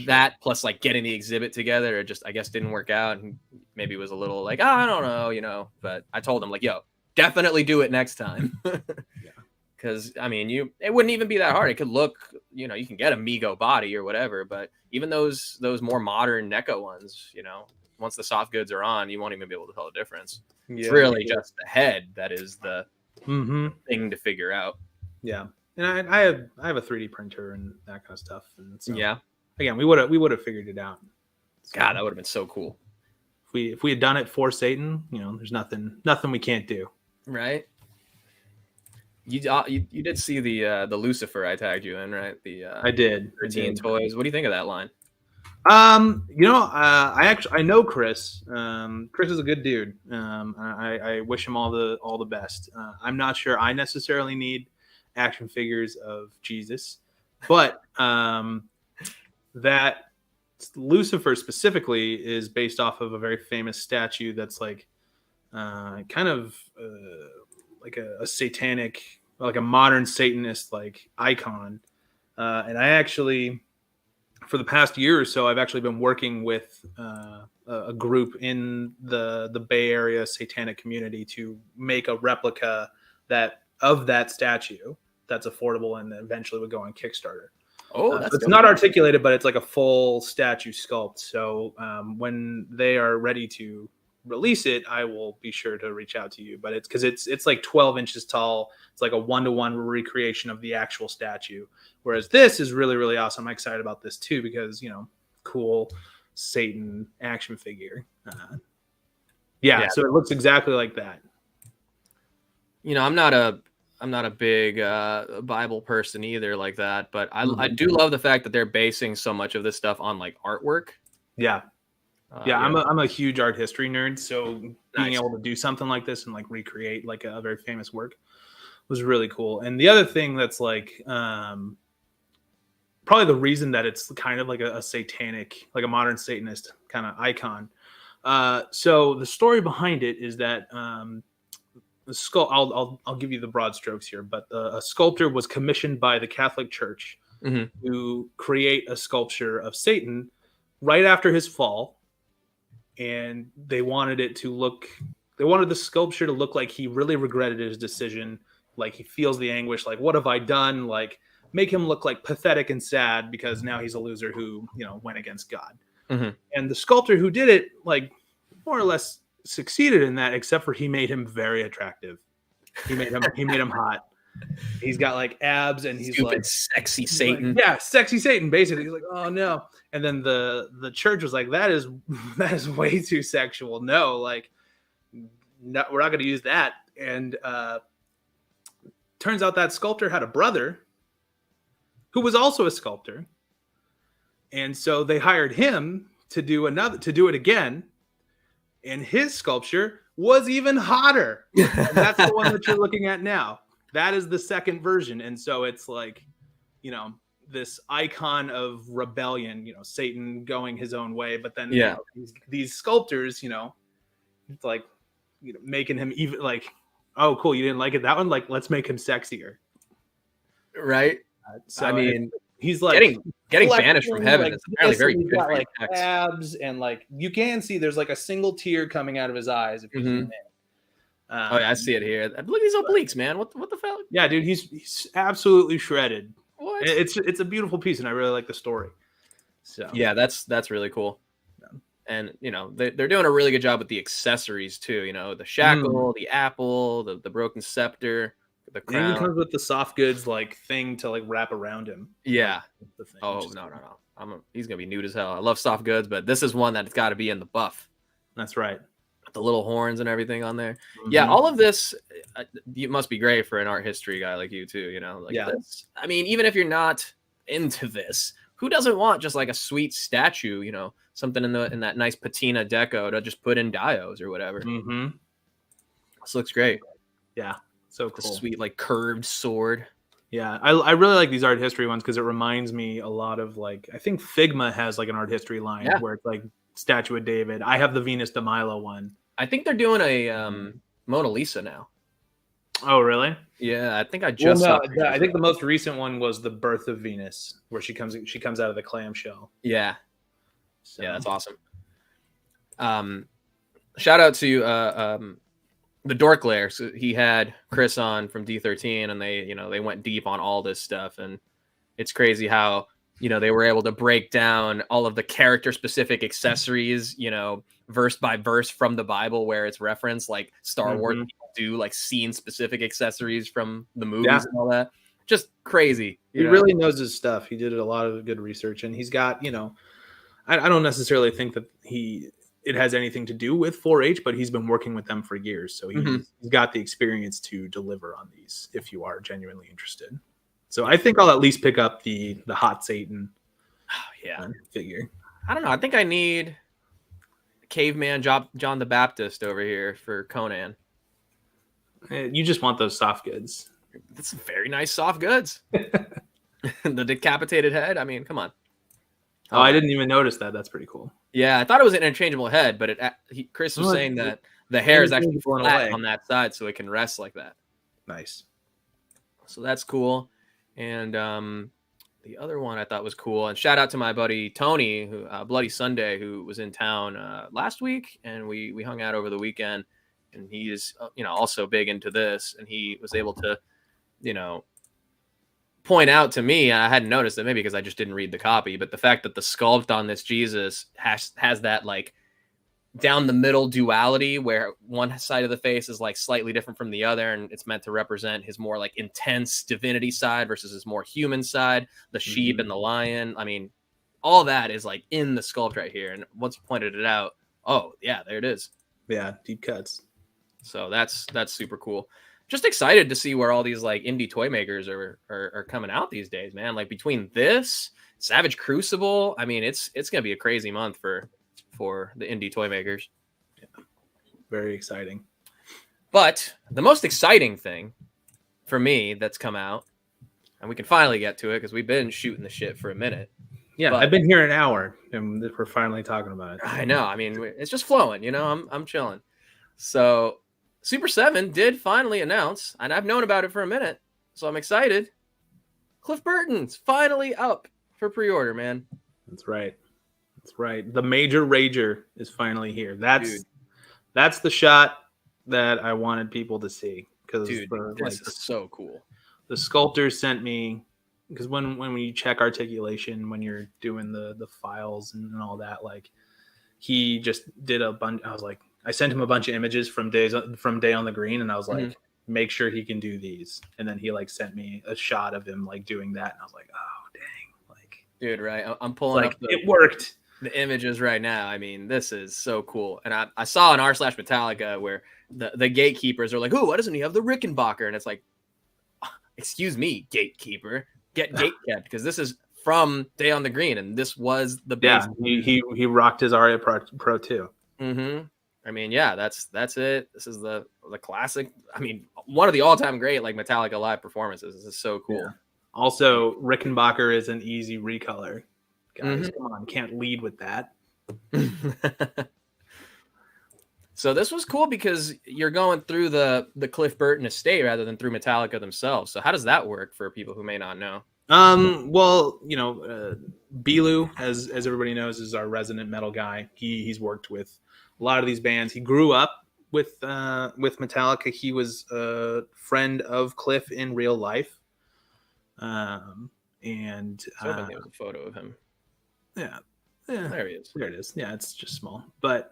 that plus like getting the exhibit together, it just I guess didn't work out, and maybe was a little like, oh, I don't know, But I told him like, yo, definitely do it next time. Because I mean, it wouldn't even be that hard. It could look, you can get a Mego body or whatever, but even those more modern NECA ones, once the soft goods are on, you won't even be able to tell the difference. Yeah, it's really just the head that is the thing to figure out. Yeah, and I have a 3D printer and that kind of stuff. And so, yeah, again, we would have figured it out. So, God, that would have been so cool. If we had done it for Satan, there's nothing we can't do. Right. You did see the Lucifer I tagged you in, right? I did. 13 toys. What do you think of that line? I know Chris. Chris is a good dude. I wish him all the best. I'm not sure I necessarily need action figures of Jesus, but that Lucifer specifically is based off of a very famous statue that's like kind of like a satanic, like a modern Satanist like icon. And I actually, for the past year or so, I've actually been working with a group in the Bay Area satanic community to make a replica of that statue that's affordable and eventually would go on Kickstarter. Oh, so it's not articulated, but it's like a full statue sculpt. So when they are ready to release it, I will be sure to reach out to you. But it's because it's like 12 inches tall. It's like a 1-to-1 recreation of the actual statue. Whereas this is really, really awesome. I'm excited about this too because cool Satan action figure. So it looks exactly like that. I'm not a big Bible person either like that, but I do love the fact that they're basing so much of this stuff on like artwork. Yeah. I'm a huge art history nerd, so being able to do something like this and like recreate like a very famous work was really cool. And the other thing that's like probably probably the reason that it's kind of like a satanic, like a modern Satanist kind of icon. So the story behind it is that the I'll give you the broad strokes here, but a sculptor was commissioned by the Catholic Church to create a sculpture of Satan right after his fall, and they wanted the sculpture to look like he really regretted his decision, like he feels the anguish, like what have I done, like make him look like pathetic and sad because now he's a loser who went against God. And the sculptor who did it, like, more or less succeeded in that, except for he made him very attractive. He made him hot. He's got like abs, and he's stupid, like sexy Satan. Like, yeah, sexy Satan. Basically, he's like, oh no. And then the church was like, that is way too sexual. No, like, no, we're not going to use that. And turns out that sculptor had a brother who was also a sculptor, and so they hired him to do it again. And his sculpture was even hotter. And that's the one that you're looking at now. That is the second version. And so it's like, this icon of rebellion, Satan going his own way. But then these sculptors, it's like, making him even like, oh, cool, you didn't like it, that one? Like, let's make him sexier. Right. So I mean, he's like getting banished from heaven. Like, is apparently very good. Got, like, abs, and like you can see there's like a single tear coming out of his eyes if you zoom in. Oh yeah, I see it here. Look at these obliques, man. What the hell? Yeah, dude, he's absolutely shredded. What? It's a beautiful piece, and I really like the story. So yeah, that's really cool. Yeah. And they're doing a really good job with the accessories too. The shackle, the apple, the broken scepter. The crown. And he comes with the soft goods like thing to like wrap around him. Yeah. The thing, oh no! He's gonna be nude as hell. I love soft goods, but this is one that's got to be in the buff. That's right. The little horns and everything on there. Yeah, all of this. It must be great for an art history guy like you too. This. I mean, even if you're not into this, who doesn't want just like a sweet statue? Something in that nice patina deco to just put in dios or whatever. This looks great. Yeah. So cool. The sweet, like, curved sword. Yeah, I really like these art history ones because it reminds me a lot of, like, I think Figma has like an art history line where it's like statue of David. I have the Venus de Milo one. I think they're doing a Mona Lisa now. Oh, really? Yeah, I think I just saw I think the most recent one was the Birth of Venus, where she comes out of the clamshell. Yeah. So. Yeah, that's awesome. Shout out to the Dork Lair. So he had Chris on from D13, and they went deep on all this stuff, and it's crazy how they were able to break down all of the character specific accessories, verse by verse from the Bible where it's referenced, like Star Wars people do, like scene specific accessories from the movies and all that. Just crazy. He really knows his stuff. He did a lot of good research, and he's got, I don't necessarily think that it has anything to do with 4-H, but he's been working with them for years. So he's got the experience to deliver on these if you are genuinely interested. So I think I'll at least pick up the hot Satan figure. I don't know. I think I need caveman John the Baptist over here for Conan. You just want those soft goods. That's very nice soft goods. The decapitated head. I mean, come on. Oh, I didn't even notice that. That's pretty cool. Yeah, I thought it was an interchangeable head, but Chris was saying that the hair is actually flat on that side, so it can rest like that. Nice. So that's cool. And the other one I thought was cool. And shout out to my buddy Tony, who Bloody Sunday, who was in town last week, and we hung out over the weekend. And he is also big into this, and he was able to point out to me, I hadn't noticed it, maybe because I just didn't read the copy, but the fact that the sculpt on this Jesus has that like down the middle duality where one side of the face is like slightly different from the other, and it's meant to represent his more like intense divinity side versus his more human side, the sheep and the lion. I mean, all that is like in the sculpt right here, and once you pointed it out, oh yeah, there it is. Yeah, deep cuts. So that's super cool. Just excited to see where all these like indie toy makers are coming out these days, man. Like between this, Savage Crucible, I mean, it's gonna be a crazy month for the indie toy makers. Yeah, very exciting. But the most exciting thing for me that's come out and we can finally get to it because we've been shooting the shit for a minute. Yeah, I've been here an hour, and we're finally talking about it. I know. I mean, it's just flowing. I'm chilling. So, Super 7 did finally announce, and I've known about it for a minute, so I'm excited. Cliff Burton's finally up for pre-order, man. That's right. The Major Rager is finally here. That's the shot that I wanted people to see, because this is so cool. The sculptor sent me, because when you check articulation, when you're doing the files and all that, like, he just did a bunch. I sent him a bunch of images from Day on the Green, and I was like, make sure he can do these. And then he like sent me a shot of him like doing that, and I was like, oh dang, like, dude, right? I'm pulling up. It worked. The images right now. I mean, this is so cool. And I saw in r/Metallica where the gatekeepers are like, oh, why doesn't he have the Rickenbacker? And it's like, excuse me, gatekeeper, get gate kept, because this is from Day on the Green, and this was the base. Yeah, he rocked his Aria Pro too. Mm-hmm. I mean, yeah, that's it. This is the classic. I mean, one of the all-time great like Metallica live performances. This is so cool. Yeah. Also, Rickenbacker is an easy recolor. Guys, come on, can't lead with that. So this was cool because you're going through the Cliff Burton estate rather than through Metallica themselves. So how does that work for people who may not know? Well, Bilu, as everybody knows, is our resident metal guy. He's worked with a lot of these bands. He grew up with Metallica. He was a friend of Cliff in real life. And so there was a photo of him. Yeah, there he is. There it is. Yeah, it's just small, but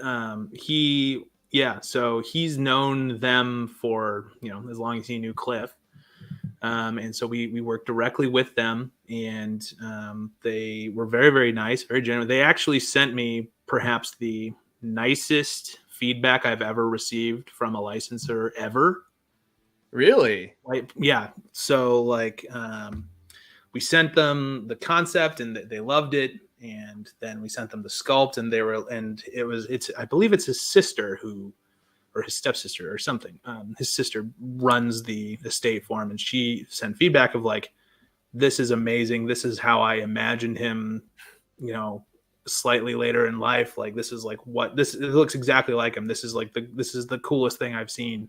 so he's known them for as long as he knew Cliff. And so we worked directly with them, and they were very, very nice, very genuine. They actually sent me perhaps the nicest feedback I've ever received from a licensor ever. Really? Yeah. So we sent them the concept, and they loved it. And then we sent them the sculpt, and I believe it's his sister or his stepsister or something. His sister runs the estate for him, and she sent feedback of like, this is amazing. This is how I imagined him, slightly later in life. Like, this is like it looks exactly like him. This is the coolest thing I've seen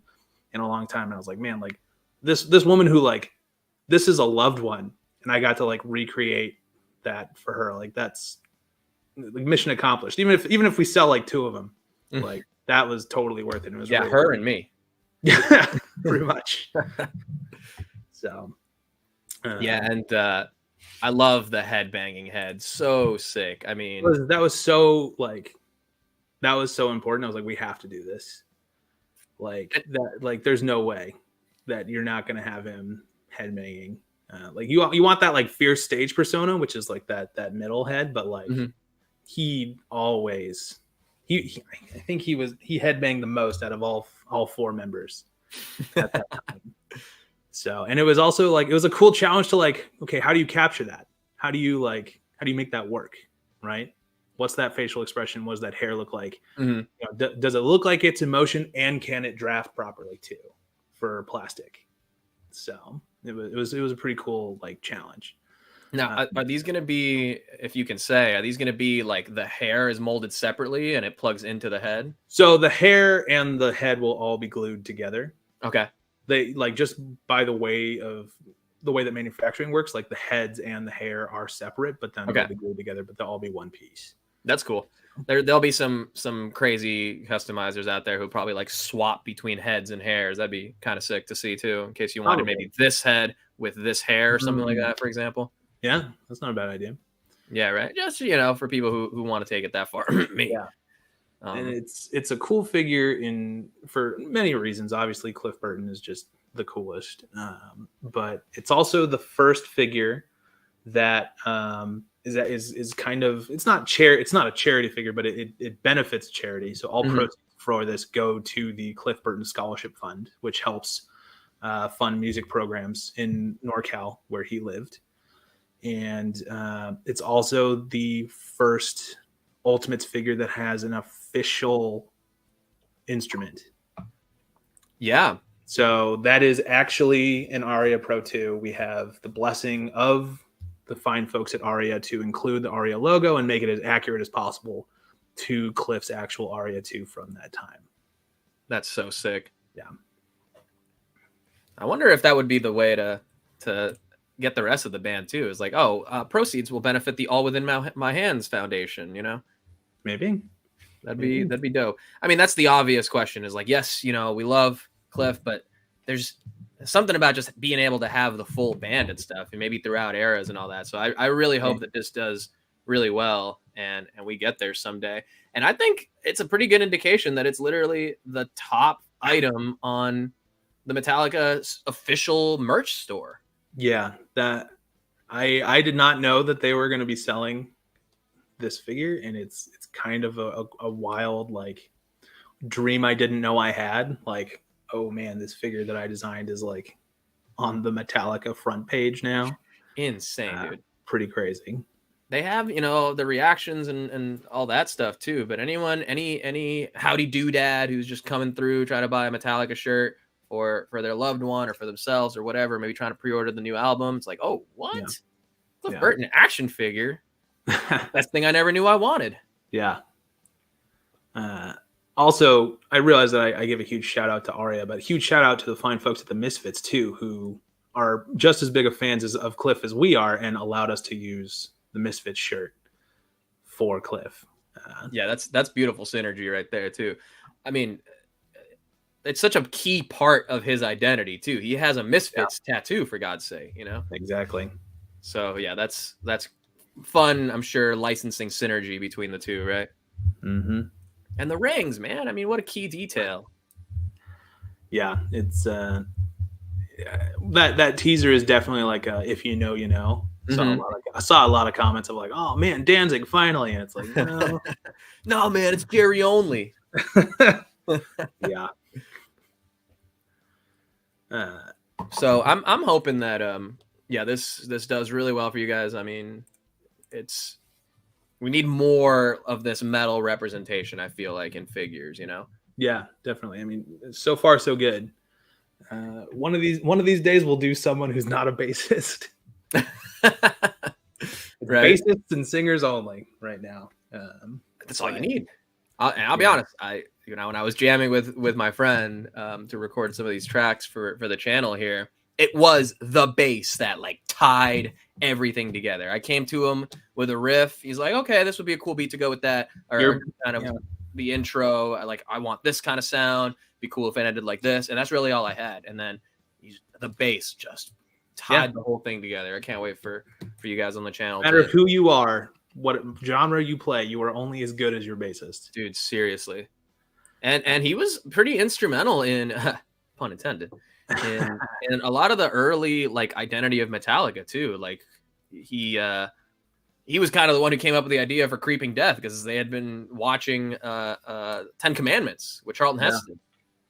in a long time. And I was like, man, like this woman who like, this is a loved one. And I got to like recreate that for her. Like, that's like mission accomplished. Even if we sell like 2 of them, like that was totally worth it. It was really her and me. Yeah, pretty much. So and I love the head banging head. So sick. I mean, that was so important. I was like, we have to do this. Like that. Like, there's no way that you're not going to have him head banging. Like you want that like fierce stage persona, which is like that middle head, but like he always I think he headbanged the most out of all 4 members at that time. So, and it was also like, it was a cool challenge to like, okay, how do you capture that? How do you make that work? Right? What's that facial expression? What does that hair look like? Does it look like it's in motion, and can it draft properly too for plastic? So it was a pretty cool like challenge. Now, are these going to be, if you can say, are these going to be like the hair is molded separately and it plugs into the head? So the hair and the head will all be glued together. Okay. They like, just by the way that manufacturing works, like the heads and the hair are separate, but then they'll be glued together, but they'll all be one piece. That's cool. There'll be some crazy customizers out there who probably like swap between heads and hairs. That'd be kind of sick to see too, in case you wanted maybe this head with this hair or something like that, for example. Yeah, that's not a bad idea. Yeah, right. Just for people who want to take it that far. Me. Yeah. And it's a cool figure for many reasons. Obviously, Cliff Burton is just the coolest. But it's also the first figure that is kind of, it's not a charity figure, but it benefits charity. So all proceeds for this go to the Cliff Burton Scholarship Fund, which helps fund music programs in NorCal where he lived. And it's also the first Ultimates figure that has an official instrument. Yeah. So that is actually an Aria Pro 2. We have the blessing of the fine folks at Aria to include the Aria logo and make it as accurate as possible to Cliff's actual Aria 2 from that time. That's so sick. Yeah. I wonder if that would be the way to get the rest of the band too. Is like, proceeds will benefit the All Within My Hands Foundation, you know? Maybe. That'd be dope. I mean, that's the obvious question is like, yes, you know, we love Cliff, but there's something about just being able to have the full band and stuff, and maybe throughout eras and all that. So I really hope that this does really well and we get there someday. And I think it's a pretty good indication that it's literally the top item on the Metallica official merch store. Yeah, that I did not know that they were going to be selling this figure, and it's kind of a wild like dream I didn't know I had. Like, oh man, this figure that I designed is like on the Metallica front page now. Insane, dude. Pretty crazy. They have, you know, the reactions and all that stuff too. But any howdy doodad who's just coming through trying to buy a Metallica shirt or for their loved one or for themselves or whatever, maybe trying to pre-order the new album, it's like, oh, what? Yeah. Cliff Burton action figure. Best thing I never knew I wanted. Yeah. Also, I realize that I give a huge shout out to Aria, but a huge shout out to the fine folks at the Misfits too, who are just as big of fans of Cliff as we are, and allowed us to use the Misfits shirt for Cliff. Yeah, that's beautiful synergy right there too. I mean, it's such a key part of his identity too. He has a Misfits tattoo, for God's sake, you know? Exactly. So yeah, that's fun, I'm sure, licensing synergy between the two, right? Mm-hmm. And the rings, man. I mean, what a key detail. Yeah, it's that teaser is definitely like if you know, you know. Mm-hmm. I saw a lot of comments of like, oh man, Danzig finally, and it's like, no, no man, it's Jerry only. Yeah. So I'm hoping that this does really well for you guys. I mean, we need more of this metal representation, I feel like, in figures, you know? Yeah, definitely. I mean, so far so good. One of these days we'll do someone who's not a bassist. Right. Bassists and singers only right now. That's all you need. I'll be honest. When I was jamming with my friend to record some of these tracks for the channel here, it was the bass that like tied everything together. I came to him with a riff. He's like, okay, this would be a cool beat to go with that. Or kind of the intro. I want this kind of sound. Be cool if it ended like this. And that's really all I had. And then the bass just tied the whole thing together. I can't wait for you guys on the channel. No matter who you are, what genre you play, you are only as good as your bassist. Dude, seriously. And he was pretty instrumental in, pun intended, in a lot of the early like identity of Metallica too. Like he was kind of the one who came up with the idea for Creeping Death because they had been watching 10 Commandments with Charlton Heston,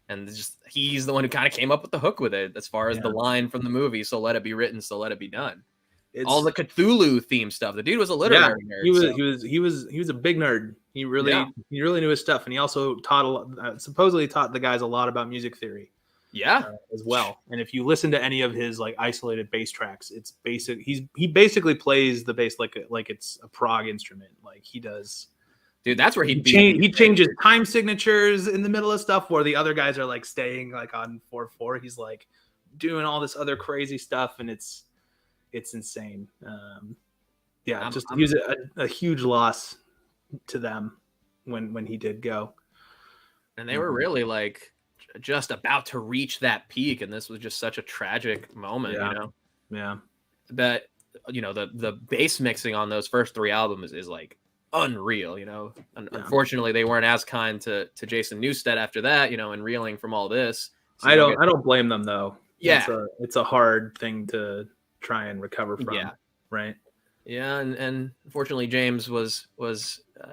and he's the one who kind of came up with the hook with it as far as the line from the movie. So let it be written, so let it be done. All the Cthulhu theme stuff. The dude was a literary nerd. He was a big nerd. He really knew his stuff, and he also supposedly taught the guys a lot about music theory. As well. And if you listen to any of his like isolated bass tracks, it's basic. He basically plays the bass like it's a prog instrument. Like he does. Dude, that's where he changes time signatures in the middle of stuff where the other guys are like staying like on 4/4. He's like doing all this other crazy stuff, and it's insane. He was a huge loss to them when he did go. And they were really like just about to reach that peak, and this was just such a tragic moment, you know? Yeah. But, you know, the bass mixing on those first 3 albums is like unreal, you know? Unfortunately, they weren't as kind to Jason Newsted after that, you know, and reeling from all this. So I don't blame them though. Yeah. It's a hard thing to try and recover from. Yeah. Right. Yeah. And unfortunately, James was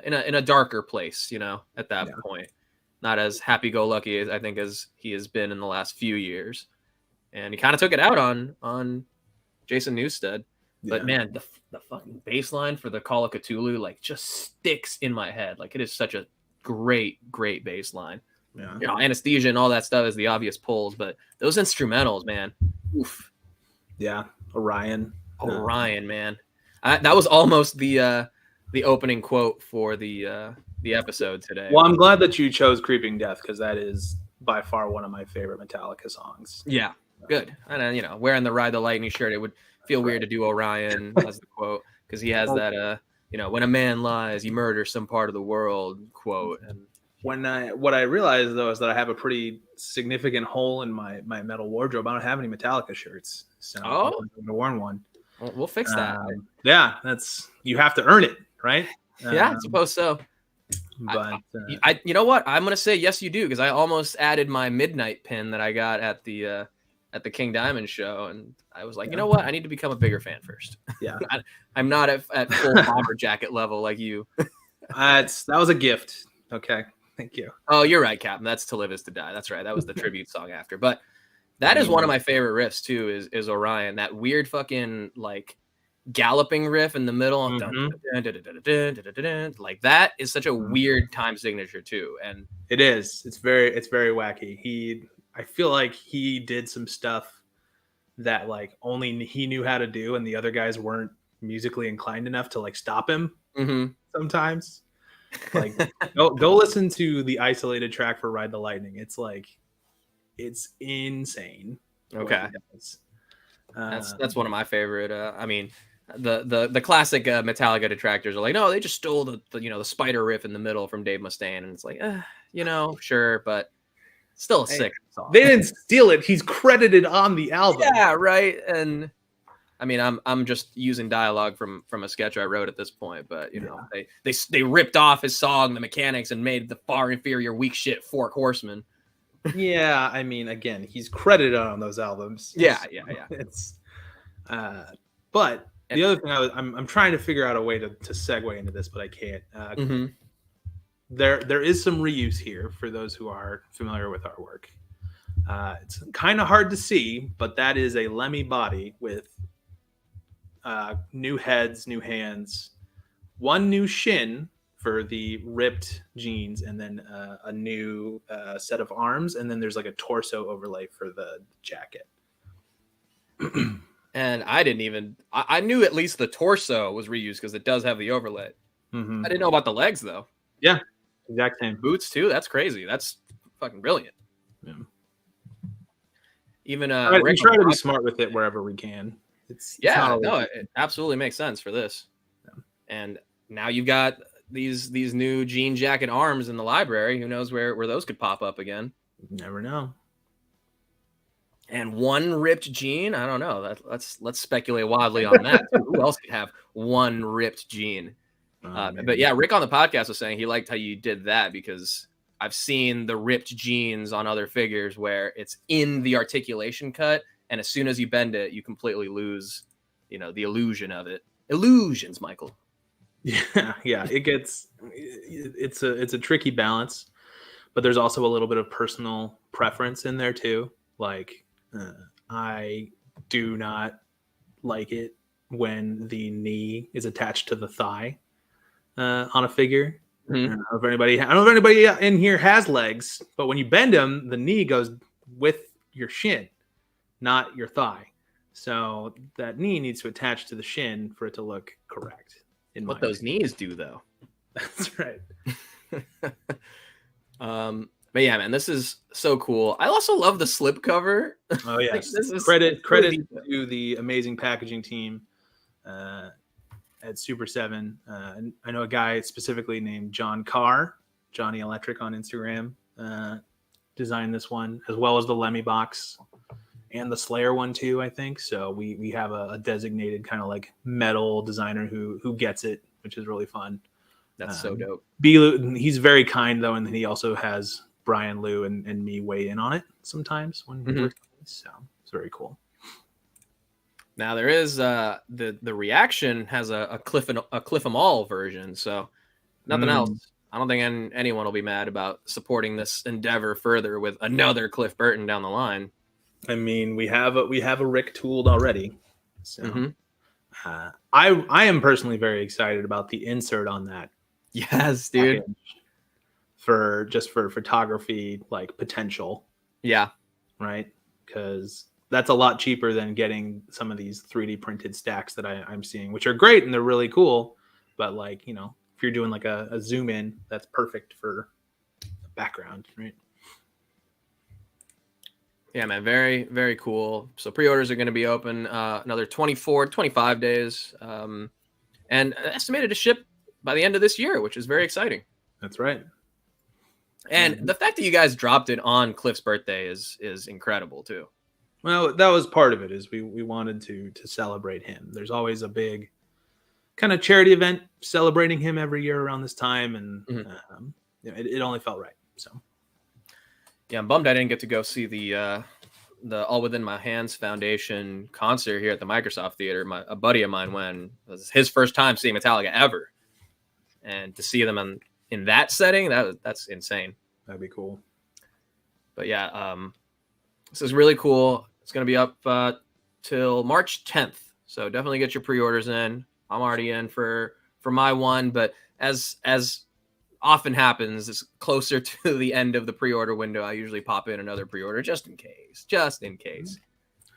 in a darker place, you know, at that point. Not as happy-go-lucky as I think as he has been in the last few years, and he kind of took it out on Jason Newsted. But man, the fucking bass line for the Call of Cthulhu like just sticks in my head. Like it is such a great bass line. Yeah. You know, Anesthesia and all that stuff is the obvious pulls, but those instrumentals, man. Oof. Yeah. Orion, man. That was almost the opening quote for the episode today. Well, I'm glad that you chose Creeping Death because that is by far one of my favorite Metallica songs. Yeah, good. And then, you know, wearing the Ride the Lightning shirt, it would feel weird to do Orion as the quote because he has that you know, when a man lies, he murders some part of the world quote. And what I realized though is that I have a pretty significant hole in my metal wardrobe. I don't have any Metallica shirts, so I've never worn one. We'll fix that. Yeah, you have to earn it, right? Yeah, I suppose so. But you know what? I'm gonna say yes, you do, because I almost added my midnight pin that I got at the King Diamond show, and I was like, you know what? I need to become a bigger fan first. Yeah, I'm not at full bomber jacket level like you. That was a gift. Okay, thank you. Oh, you're right, Captain. That's To Live Is to Die. That's right. That was the tribute song after. But that is one of my favorite riffs too. Is Orion, that weird fucking like galloping riff in the middle, like that is such a weird time signature too. And it is. It's very wacky. I feel like he did some stuff that like only he knew how to do, and the other guys weren't musically inclined enough to like stop him. Sometimes, like go listen to the isolated track for Ride the Lightning. It's insane. Okay, that's one of my favorite. I mean, the classic Metallica detractors are like, no, they just stole the spider riff in the middle from Dave Mustaine, and it's like, you know, sure, but still a sick song. They didn't steal it. He's credited on the album. Yeah, right. And I mean, I'm just using dialogue from a sketch I wrote at this point, but you know, they ripped off his song, the mechanics, and made the far inferior weak shit Fork Horseman. Yeah, I mean, again, he's credited on those albums. Yeah. It's but the other thing I'm trying to figure out a way to segue into this, but I can't. There is some reuse here for those who are familiar with our work. It's kind of hard to see, but that is a Lemmy body with new heads, new hands, one new shin for the ripped jeans, and then a new set of arms, and then there's like a torso overlay for the jacket. And I knew at least the torso was reused because it does have the overlay. I didn't know about the legs though. Yeah, exact same. Boots too. That's crazy. That's fucking brilliant. Yeah. Even we try to be smart with it wherever we can. It absolutely makes sense for this. Yeah. And now you've got these new jean jacket arms in the library. Who knows where those could pop up again? You never know. And one ripped jean, I don't know. Let's speculate wildly on that. Who else could have one ripped jean? But yeah, Rick on the podcast was saying he liked how you did that because I've seen the ripped jeans on other figures where it's in the articulation cut, and as soon as you bend it, you completely lose, you know, the illusion of it. Illusions, Michael. Yeah. It's a tricky balance, but there's also a little bit of personal preference in there too. Like, I do not like it when the knee is attached to the thigh on a figure. I don't know if anybody in here has legs, but when you bend them, the knee goes with your shin, not your thigh. So that knee needs to attach to the shin for it to look correct. What those knees do, though. That's right. But yeah, man, this is so cool. I also love the slip cover. Oh yeah, credit to the amazing packaging team at Super 7. I know a guy specifically named John Carr, Johnny Electric on Instagram, designed this one, as well as the Lemmy box and the Slayer one too, I think. So we have a designated kind of like metal designer who gets it, which is really fun. That's so dope. He's very kind though, and he also has Brian, Lou, and me weigh in on it sometimes when we work. So it's very cool. Now there is the reaction has a Cliff 'em all version, so nothing else. I don't think anyone will be mad about supporting this endeavor further with another Cliff Burton down the line. I mean, we have a Rick tooled already, so I am personally very excited about the insert on that. Yes, dude. for photography like potential. Yeah. Right. Because that's a lot cheaper than getting some of these 3D printed stacks that I'm seeing, which are great and they're really cool. But like, if you're doing like a zoom in, that's perfect for the background, right? Yeah, man. Very, very cool. So pre-orders are going to be open another 24, 25 days. And estimated to ship by the end of this year, which is very exciting. That's right. And the fact that you guys dropped it on Cliff's birthday is incredible too. Well, that was part of it. Is we wanted to celebrate him. There's always a big kind of charity event celebrating him every year around this time, and it only felt right. So yeah, I'm bummed I didn't get to go see the All Within My Hands Foundation concert here at the Microsoft Theater. A buddy of mine went. It was his first time seeing Metallica ever, and to see them in that setting, that's insane. That'd be cool. But yeah, this is really cool. It's going to be up till March 10th, so definitely get your pre-orders in. I'm already in for my one, but as often happens, it's closer to the end of the pre-order window. I usually pop in another pre-order just in case.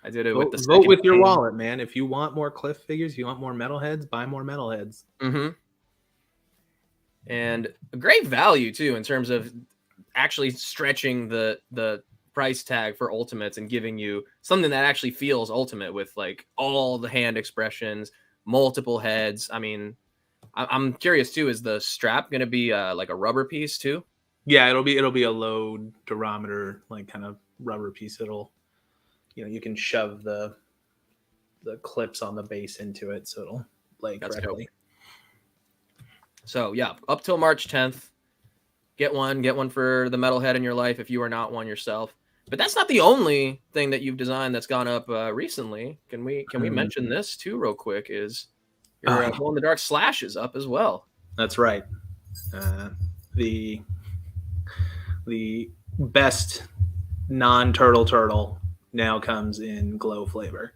I did it with the vote with your wallet, man. If you want more Cliff figures, you want more metalheads, buy more metalheads. Mm-hmm. And a great value too in terms of actually stretching the price tag for ultimates and giving you something that actually feels ultimate with like all the hand expressions, multiple heads. I mean, I'm curious too. Is the strap going to be like a rubber piece too? Yeah, it'll be a load durometer, like kind of rubber piece. It'll, you can shove the clips on the base into it, so it'll lay correctly. Dope. So yeah, up till March 10th, get one for the metalhead in your life if you are not one yourself. But that's not the only thing that you've designed that's gone up recently. Can we mention this too real quick? Is your Glow in the Dark Slash is up as well. That's right. The best non-turtle now comes in glow flavor.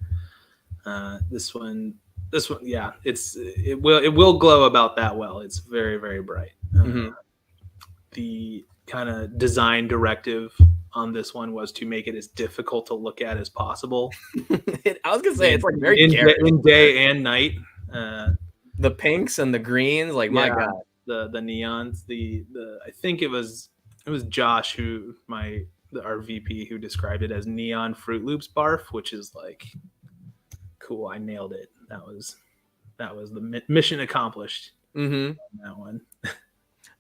This one, yeah, it will glow about that well. It's very, very bright. The kind of design directive on this one was to make it as difficult to look at as possible. I was gonna say it's like very in day and night. The pinks and the greens, like my god, the neons. The I think it was Josh our VP who described it as neon Fruit Loops barf, which is like cool. I nailed it. That was the mission accomplished. On that one.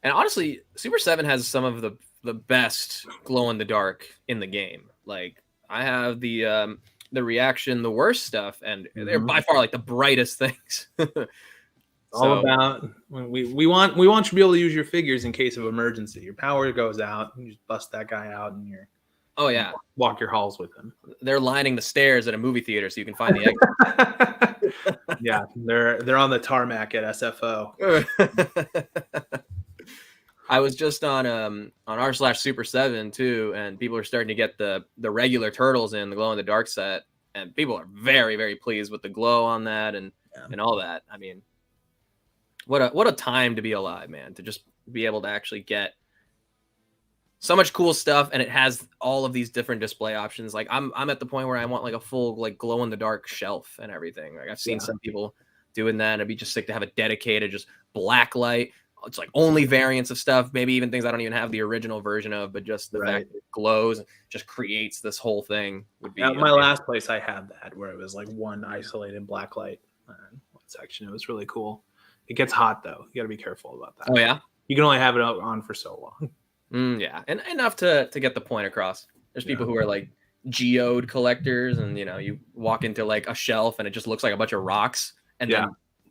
And honestly, Super 7 has some of the best glow in the dark in the game. Like I have the reaction, the worst stuff, and they're by far like the brightest things. All about we want you to be able to use your figures in case of emergency. Your power goes out, you just bust that guy out, and you're walk your halls with him. They're lining the stairs at a movie theater so you can find the exit. Yeah, they're on the tarmac at SFO. I was just on r/Super 7 too, and people are starting to get the regular turtles in the glow in the dark set, and people are very, very pleased with the glow on that and all that. I mean, what a time to be alive, man, to just be able to actually get so much cool stuff, and it has all of these different display options. Like I'm at the point where I want like a full like glow in the dark shelf and everything. Like I've seen some people doing that, and it'd be just sick to have a dedicated just black light. It's like only variants of stuff, maybe even things I don't even have the original version of, but just the fact that it glows just creates this whole thing. Would be at my last place. I had that where it was like one isolated black light one section. It was really cool. It gets hot though. You got to be careful about that. Oh yeah, you can only have it on for so long. Yeah, and enough to get the point across. There's people who are like geode collectors, and you walk into like a shelf and it just looks like a bunch of rocks, and then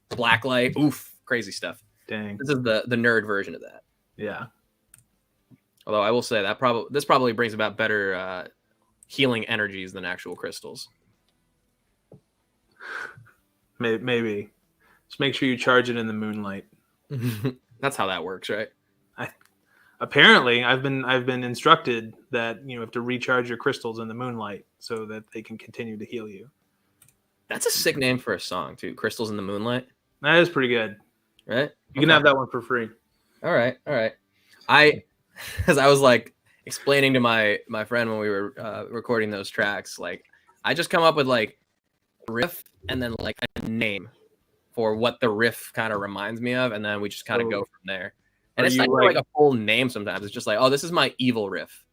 black light. Oof, crazy stuff. Dang. This is the nerd version of that. Yeah. Although I will say that this probably brings about better healing energies than actual crystals. Maybe. Just make sure you charge it in the moonlight. That's how that works, right? Apparently, I've been instructed that you have to recharge your crystals in the moonlight so that they can continue to heal you. That's a sick name for a song too. Crystals in the Moonlight. That is pretty good. Right? You can have that one for free. All right. I because I was like explaining to my friend when we were recording those tracks, like I just come up with like riff and then like a name for what the riff kind of reminds me of, and then we just kind of go from there. And it's not like a full name sometimes. It's just like, oh, this is my evil riff.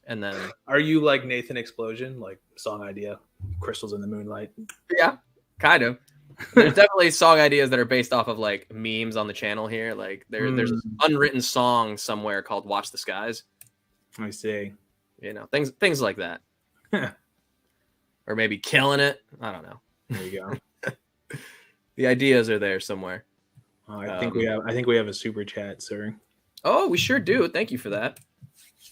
And then are you like Nathan Explosion, like song idea, Crystals in the Moonlight? Yeah, kind of. There's definitely song ideas that are based off of like memes on the channel here. Like there's an unwritten song somewhere called Watch the Skies. I see. You know, things like that. Or maybe Killing It. I don't know. There you go. The ideas are there somewhere. I think we have a super chat, sir. Oh, we sure do. Thank you for that.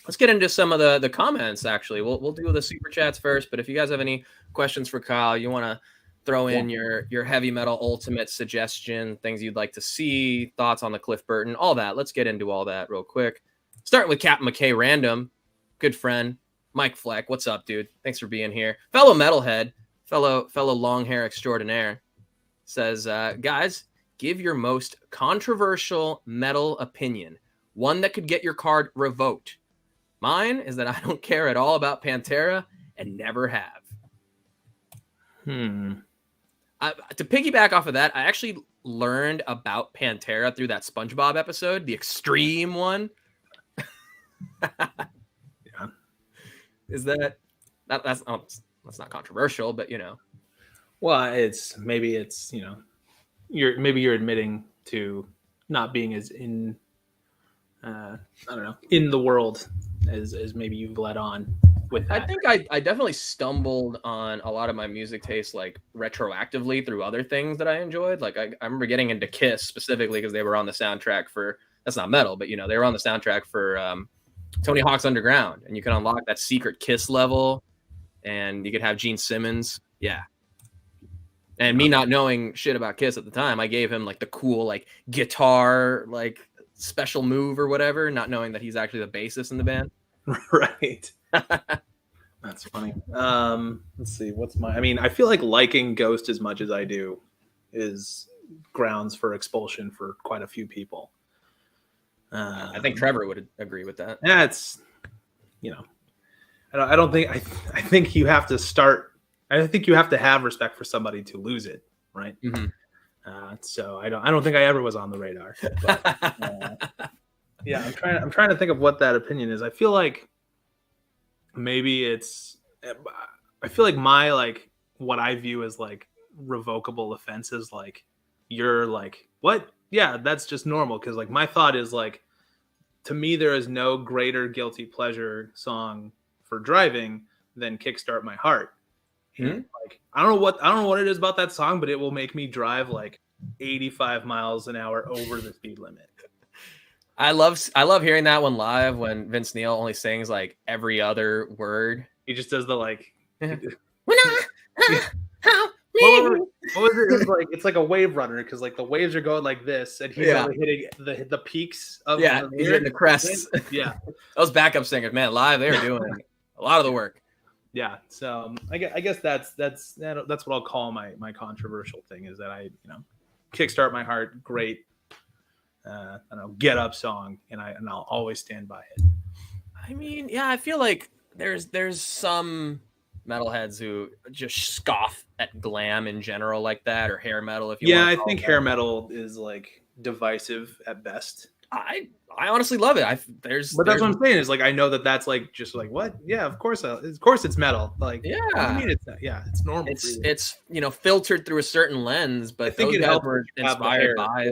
Let's get into some of the comments. Actually, we'll do the super chats first. But if you guys have any questions for Kyle, you want to throw in your heavy metal ultimate suggestion, things you'd like to see, thoughts on the Cliff Burton, all that. Let's get into all that real quick. Starting with Captain McKay Random, good friend Mike Fleck. What's up, dude? Thanks for being here. Fellow metalhead, fellow long hair extraordinaire, says, guys, give your most controversial metal opinion, one that could get your card revoked. Mine is that I don't care at all about Pantera and never have. To piggyback off of that, I actually learned about Pantera through that SpongeBob episode, the extreme one. Yeah. Is that's not controversial, but you know. Well, maybe you're admitting to not being as in in the world as maybe you've let on with that. I think I definitely stumbled on a lot of my music taste like retroactively through other things that I enjoyed. Like I remember getting into Kiss specifically because they were on the soundtrack for, that's not metal, but you know, they were on the soundtrack for Tony Hawk's Underground, and you can unlock that secret Kiss level and you could have Gene Simmons. Yeah. And me not knowing shit about Kiss at the time, I gave him like the cool like guitar like special move or whatever, not knowing that he's actually the bassist in the band. Right. That's funny. Let's see. I feel like liking Ghost as much as I do is grounds for expulsion for quite a few people. I think Trevor would agree with that. Yeah, it's, I don't think, I think you have to start, I think you have to have respect for somebody to lose it. Right. Mm-hmm. So I don't think I ever was on the radar. But, yeah, I'm trying to think of what that opinion is. I feel like maybe I feel like my like what I view as like revocable offenses, like you're like, what? Yeah, that's just normal. Because like my thought is like, to me there is no greater guilty pleasure song for driving than Kickstart My Heart. And like I don't know what it is about that song, but it will make me drive like 85 miles an hour over the speed limit. I love hearing that one live when Vince Neil only sings like every other word. He just does the like. Yeah. What was it? It was like it's like a wave runner because like the waves are going like this, and he's only hitting the peaks of he's hitting the crests. Yeah, those backup singers, man, live they're doing a lot of the work. Yeah, so I guess that's what I'll call my controversial thing is that I Kickstart My Heart, great. I don't know, Get Up song, and I'll always stand by it. I mean, yeah, I feel like there's some metalheads who just scoff at glam in general like that, or hair metal. If you I think hair metal is like divisive at best. I honestly love it. That's what I'm saying is like I know that's like just like what? Yeah, of course it's metal. Like I mean it's normal. It's filtered through a certain lens, but I think it helps inspired by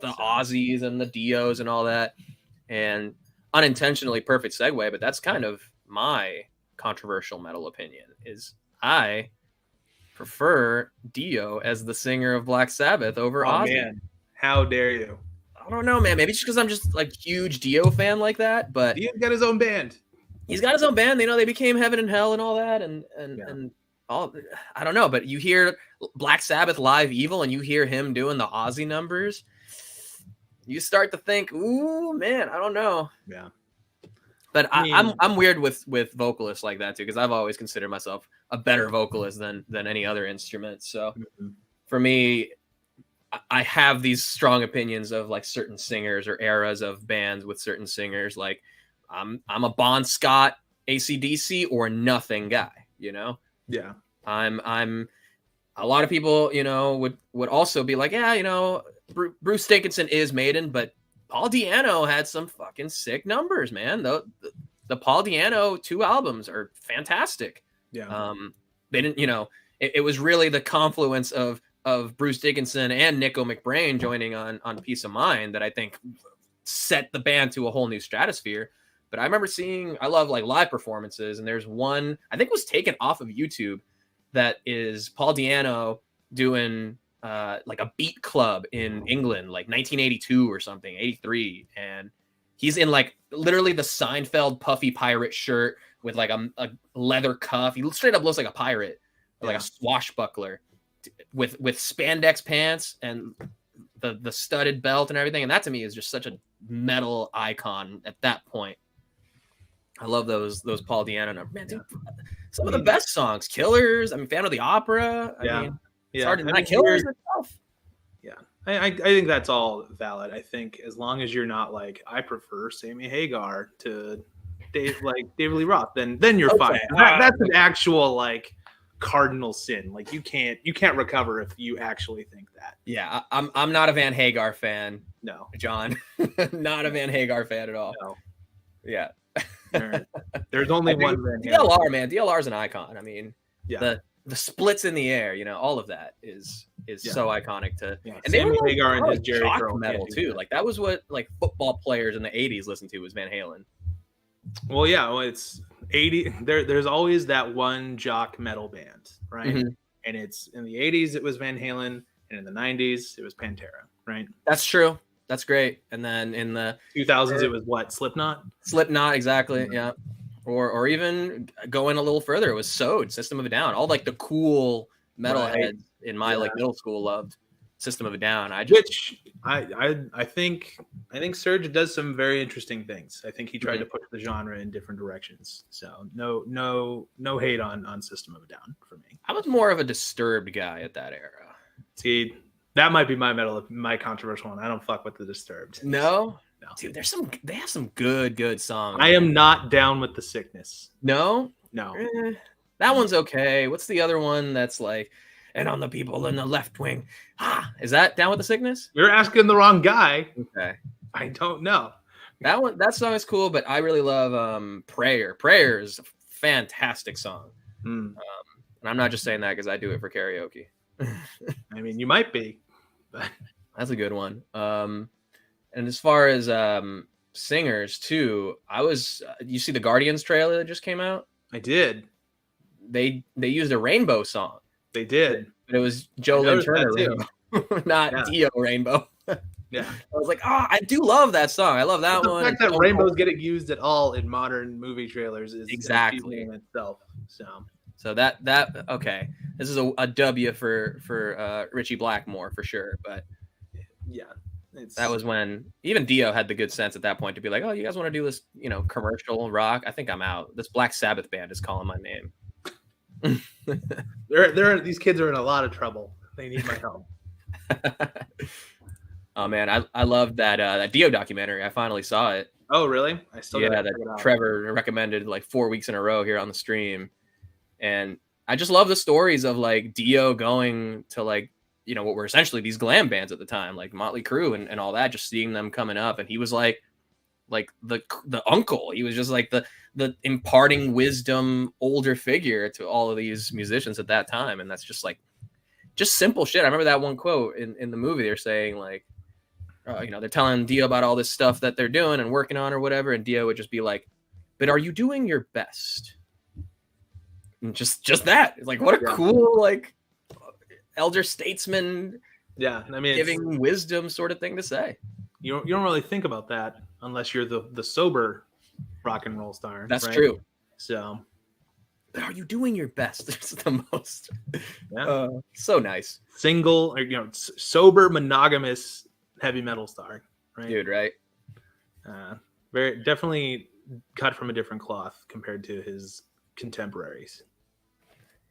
the Aussies and the Dios and all that, and unintentionally perfect segue, but that's kind of my controversial metal opinion is I prefer Dio as the singer of Black Sabbath over Ozzy. Man, how dare you? I don't know, man. Maybe it's because I'm just like huge Dio fan like that, but Dio's got his own band. He's got his own band. They became Heaven and Hell and all that, and all. I don't know, but you hear Black Sabbath Live Evil and you hear him doing the Ozzy numbers. You start to think, ooh, man, I don't know. Yeah. But I'm weird with vocalists like that too, because I've always considered myself a better vocalist than any other instrument. So for me, I have these strong opinions of like certain singers or eras of bands with certain singers. Like I'm a Bon Scott, AC/DC or nothing guy, you know? Yeah. I'm a lot of people, you know, would also be like, yeah, you know, Bruce Dickinson is Maiden, but Paul Di'Anno had some fucking sick numbers, man. The Paul Di'Anno 2 albums are fantastic. Yeah. They didn't, you know, it was really the confluence of Bruce Dickinson and Nico McBrain joining on Peace of Mind that I think set the band to a whole new stratosphere. But I remember I love like live performances, and there's one I think was taken off of YouTube that is Paul Di'Anno doing like a beat club in England, like 1982 or something, 83, and he's in like literally the Seinfeld puffy pirate shirt with like a leather cuff. He straight up looks like a pirate, like a swashbuckler, with spandex pants and the studded belt and everything. And that to me is just such a metal icon at that point. I love those Paul Di'Anno numbers. Man, dude, some of the best songs. Killers. I mean, Fan of the Opera. I mean, it's hard to deny Killers itself. Yeah. I think that's all valid. I think as long as you're not like, I prefer Sammy Hagar to David Lee Roth, then you're fine. That's an actual like cardinal sin. Like you can't recover if you actually think that. Yeah, I'm not a Van Hagar fan. No, John, not a Van Hagar fan at all. No. Yeah. There's only one Van DLR, Hagar. man. DLR is an icon. I mean, the splits in the air, you know, all of that is so iconic to. Yeah. And Sammy they were Hagar and his Jerry shock Curl metal too. Like that was what like football players in the 80s listened to was Van Halen. Well, yeah, it's 80. There's always that one jock metal band, right? Mm-hmm. And it's in the 80s it was Van Halen, and in the 90s it was Pantera, right? That's true. That's great. And then in the 2000s it was what? Slipknot, exactly. Mm-hmm. Yeah. Or even going a little further, it was Sode, System of a Down. All like the cool metalheads in my like middle school loved System of a Down. I think Serge does some very interesting things. I think he tried to push the genre in different directions. So no hate on System of a Down for me. I was more of a Disturbed guy at that era. See, that might be my controversial one. I don't fuck with the Disturbed. No, dude, they have some good songs. I am not down with The Sickness. No. That one's okay. What's the other one that's like, and on the people in the left wing? Is that Down with the Sickness? You're asking the wrong guy. Okay, I don't know. That song is cool, but I really love Prayer. Prayer is a fantastic song. And I'm not just saying that because I do it for karaoke. I mean, you might be, but that's a good one. And as far as singers too, you see the Guardians trailer that just came out? I did. They used a Rainbow song. They did. But it was Joe Lynn Turner Rainbow, not Dio Rainbow. Yeah. I was like, I do love that song. I love that one. The fact that rainbows getting used at all in modern movie trailers is exactly in itself. So that okay. This is a W for Richie Blackmore for sure. But yeah. That was when even Dio had the good sense at that point to be like, oh, you guys want to do this, you know, commercial rock? I think I'm out. This Black Sabbath band is calling my name. These kids are in a lot of trouble. They need my help. Oh man, I loved that Dio documentary. I finally saw it. Oh really? I still that Trevor recommended like 4 weeks in a row here on the stream, and I just love the stories of like Dio going to like, you know, what were essentially these glam bands at the time, like Motley Crue and all that, just seeing them coming up. And he was like the uncle. He was just like the imparting wisdom older figure to all of these musicians at that time. And that's just like, just simple shit. I remember that one quote in the movie. They're saying like, you know, they're telling Dio about all this stuff that they're doing and working on or whatever. And Dio would just be like, but are you doing your best? And just that. It's like, what a cool, like, elder statesman, I mean, giving wisdom sort of thing to say. You don't really think about that unless you're the sober rock and roll star. That's right? true. So, but are you doing your best? It's the most so nice. Single, or, you know, sober, monogamous heavy metal star, right? Dude, right? Very definitely cut from a different cloth compared to his contemporaries.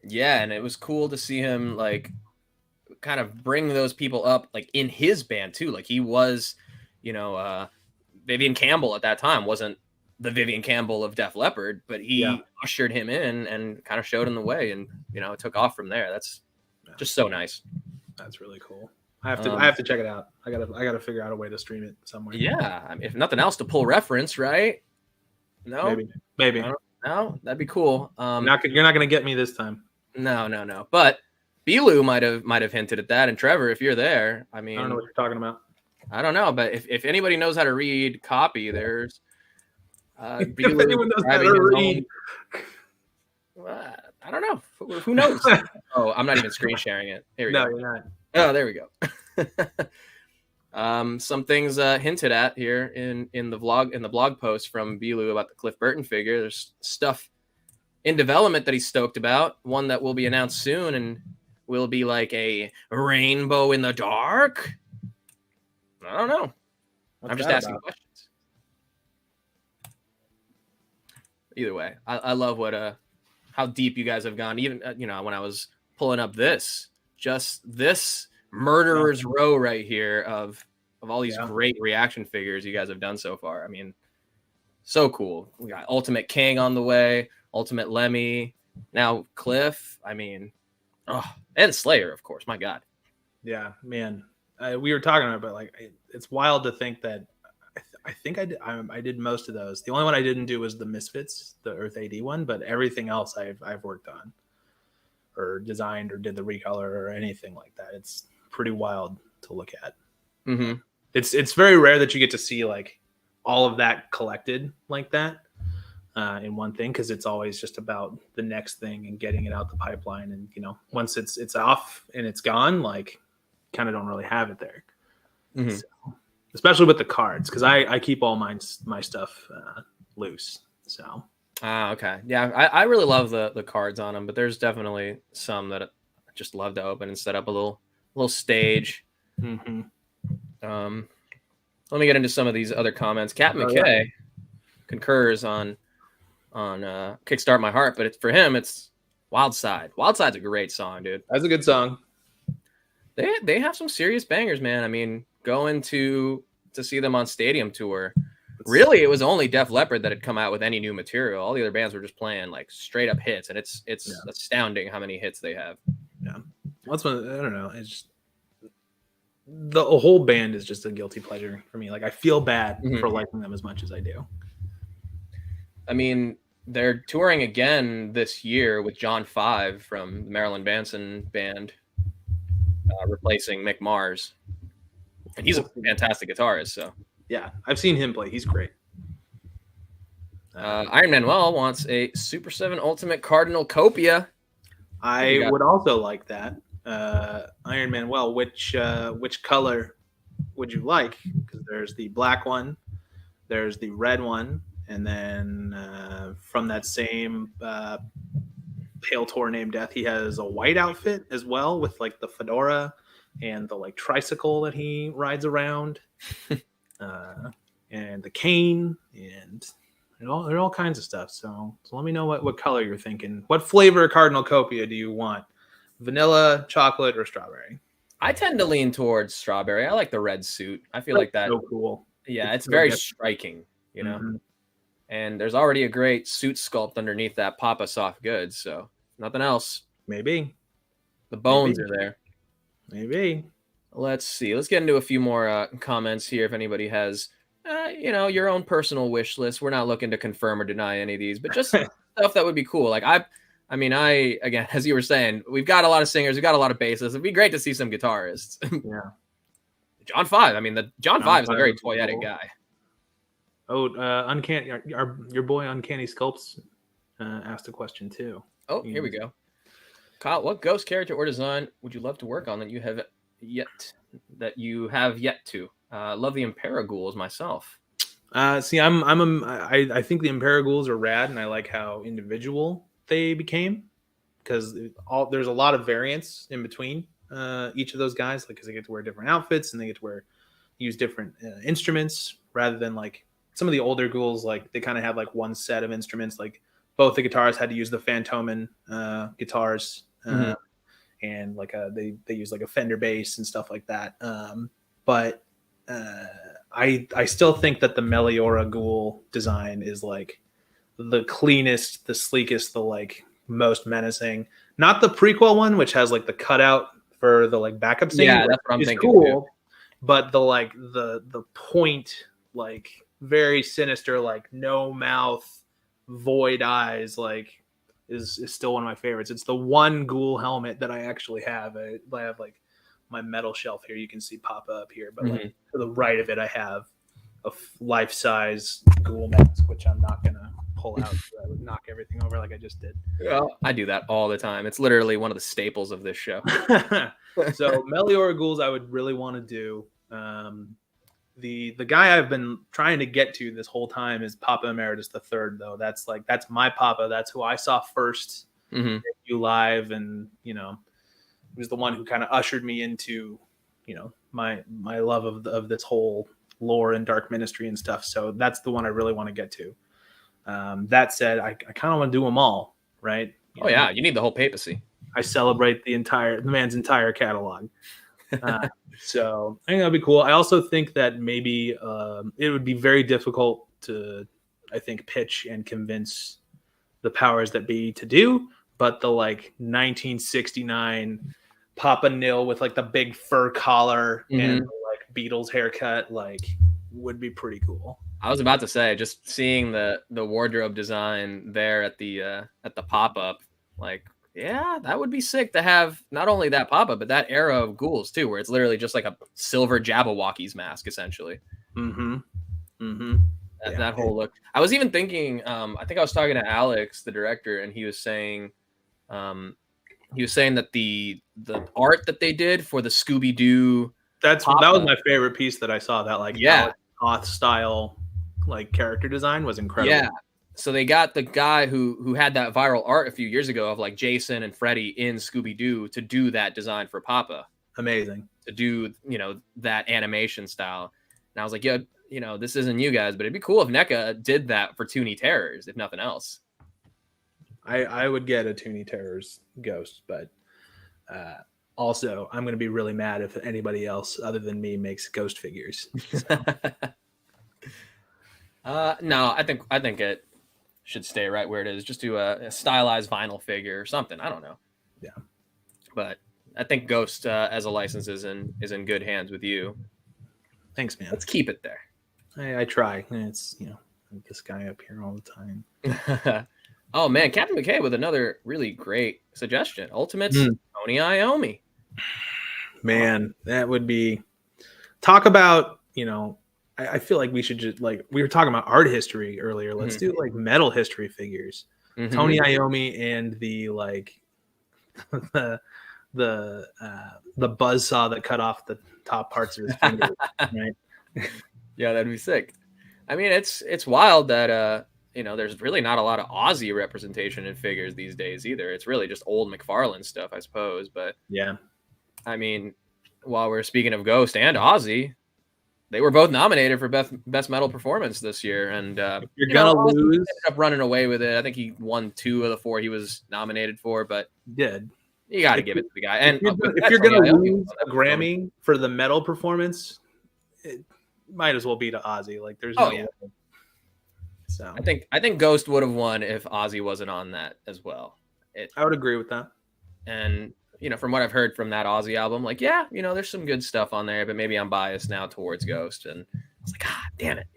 Yeah, and it was cool to see him like kind of bring those people up like in his band too. Like he was, Vivian Campbell at that time wasn't the Vivian Campbell of Def Leppard, but he ushered him in and kind of showed him the way, and it took off from there. That's just so nice. That's really cool. I have to check it out. I gotta figure out a way to stream it somewhere. Yeah, I mean, if nothing else, to pull reference, right? No, maybe. No, that'd be cool. You're not gonna get me this time. No. But Bilu might have hinted at that, and Trevor, if you're there, I mean, I don't know what you're talking about. I don't know, but if anybody knows how to read copy, there's if anyone knows how to read. I don't know. Who knows? Oh, I'm not even screen sharing it. Here we go. No, you're not. Oh, there we go. Some things hinted at here in the blog post from Bilu about the Cliff Burton figure. There's stuff in development that he's stoked about. One that will be announced soon and will be like a rainbow in the dark. I don't know. I'm just asking questions. Either way, I love how deep you guys have gone. Even when I was pulling up this murderer's row right here of all these great reaction figures you guys have done so far. I mean, so cool. We got Ultimate King on the way, Ultimate Lemmy, now Cliff. I mean, and Slayer, of course. My God. Yeah, man. We were talking about it, but like it's wild to think that I think I did most of those. The only one I didn't do was the Misfits, the Earth AD one, but everything else I've worked on or designed or did the recolor or anything like that. It's pretty wild to look at. Mm-hmm. It's very rare that you get to see like all of that collected like that in one thing, because it's always just about the next thing and getting it out the pipeline. And once it's off and it's gone, like kind of don't really have it there. Mm-hmm. So, especially with the cards, because I keep all my stuff loose. So okay, yeah, I really love the cards on them, but there's definitely some that I just love to open and set up a little stage. Mm-hmm. Let me get into some of these other comments. Cat McKay concurs on Kickstart My Heart, but for him it's Wild Side. Wild Side's a great song, dude. That's a good song. They have some serious bangers, man. I mean, going to see them on stadium tour. Really, it was only Def Leppard that had come out with any new material. All the other bands were just playing like straight up hits, and it's astounding how many hits they have. Yeah, that's one. I don't know. It's just the whole band is just a guilty pleasure for me. Like I feel bad for liking them as much as I do. I mean, they're touring again this year with John 5 from the Marilyn Manson band, replacing Mick Mars. And he's a fantastic guitarist, so. Yeah, I've seen him play. He's great. Iron Manuel wants a Super 7 Ultimate Cardinal Copia. I would also like that. Iron Manuel, which color would you like? Because there's the black one, there's the red one, and then from that same Pale Tour Named Death, he has a white outfit as well with like the fedora and the like tricycle that he rides around, and the cane, and there are all kinds of stuff. So let me know what color you're thinking. What flavor Cardinal Copia do you want? Vanilla, chocolate, or strawberry? I tend to lean towards strawberry. I like the red suit. I feel like that. So cool. Yeah, it's very striking, Mm-hmm. And there's already a great suit sculpt underneath that Papa soft goods. So nothing else. Maybe the bones are there. Maybe. Let's see. Let's get into a few more comments here. If anybody has, your own personal wish list. We're not looking to confirm or deny any of these, but just stuff that would be cool. Like I again, as you were saying, we've got a lot of singers, we've got a lot of bassists. It'd be great to see some guitarists. Yeah. John 5. I mean, John 5 is a very toyetic guy. Oh, Uncanny, your boy Uncanny Sculpts asked a question too. Oh, here we go. Kyle, what ghost character or design would you love to work on that you have yet to? Love the Imperaghouls myself. See, I think the Imperaghouls are rad, and I like how individual they became, because there's a lot of variance in between each of those guys, like because they get to wear different outfits and they get to use different instruments rather than like some of the older ghouls. Like they kind of had like one set of instruments. Like both the guitarists had to use the Phantoman guitars, and like they use like a Fender bass and stuff like that. But I still think that the Meliora Ghoul design is like the cleanest, the sleekest, the like most menacing. Not the prequel one, which has like the cutout for the like backup scene. Yeah, that's what I'm thinking cool, too. but the like the point, like very sinister, like no mouth, void eyes, like is still one of my favorites. It's the one Ghoul helmet that I actually have. I have like my metal shelf here. You can see pop up here, but like to the right of it, I have a life-size Ghoul mask, which I'm not gonna pull out. So I would knock everything over like I just did. Well, I do that all the time. It's literally one of the staples of this show. So Meliora Ghouls, I would really want to do. The guy I've been trying to get to this whole time is Papa Emeritus III, though. That's my Papa. That's who I saw first you live, and he was the one who kind of ushered me into my love of this whole lore and dark ministry and stuff. So that's the one I really want to get to. That said, I kind of want to do them all, right? Yeah, you need the whole papacy. I celebrate the man's entire catalog. So I think that'd be cool. I also think that maybe it would be very difficult to, I think, pitch and convince the powers that be to do, but the like 1969 Papa Nil with like the big fur collar and the, like Beatles haircut, like would be pretty cool. I was about to say, just seeing the wardrobe design there at the pop-up, like, yeah, that would be sick to have not only that pop-up, but that era of ghouls too, where it's literally just like a silver Jabberwocky's mask, essentially. That whole look. I was even thinking, I think I was talking to Alex, the director, and he was saying that the art that they did for the Scooby-Doo, that was my favorite piece that I saw. That like goth style like character design was incredible. Yeah. So they got the guy who had that viral art a few years ago of like Jason and Freddy in Scooby-Doo to do that design for Papa. Amazing. To do, that animation style. And I was like, yeah, this isn't you guys, but it'd be cool if NECA did that for Toonie Terrors, if nothing else. I would get a Toonie Terrors ghost, but also I'm going to be really mad if anybody else other than me makes ghost figures. So. No, I think it should stay right where it is. Just do a stylized vinyl figure or something. I don't know. Yeah, but I think Ghost as a license is in good hands with you. Thanks, man. Let's keep it there. I try. It's this guy up here all the time. Oh man, Captain McKay with another really great suggestion. Ultimates Tony Iommi. Man, that would be. Talk about I feel like we should just like we were talking about art history earlier. Let's do like metal history figures. Tony Iommi and the like the buzzsaw that cut off the top parts of his fingers. Right? Yeah, that'd be sick. I mean, it's wild that there's really not a lot of Aussie representation in figures these days either. It's really just old McFarlane stuff, I suppose. But yeah, I mean, while we're speaking of Ghost and Aussie, they were both nominated for best metal performance this year, and you're gonna lose. Ended up running away with it. I think he won 2 of the 4 he was nominated for, but did. You got to give it to the guy. And if you're gonna lose a Grammy for the metal performance, it might as well be to Ozzy. Like there's no way. So I think Ghost would have won if Ozzy wasn't on that as well. I would agree with that. And from what I've heard from that Ozzy album, like there's some good stuff on there, but maybe I'm biased now towards Ghost, and it's like damn it,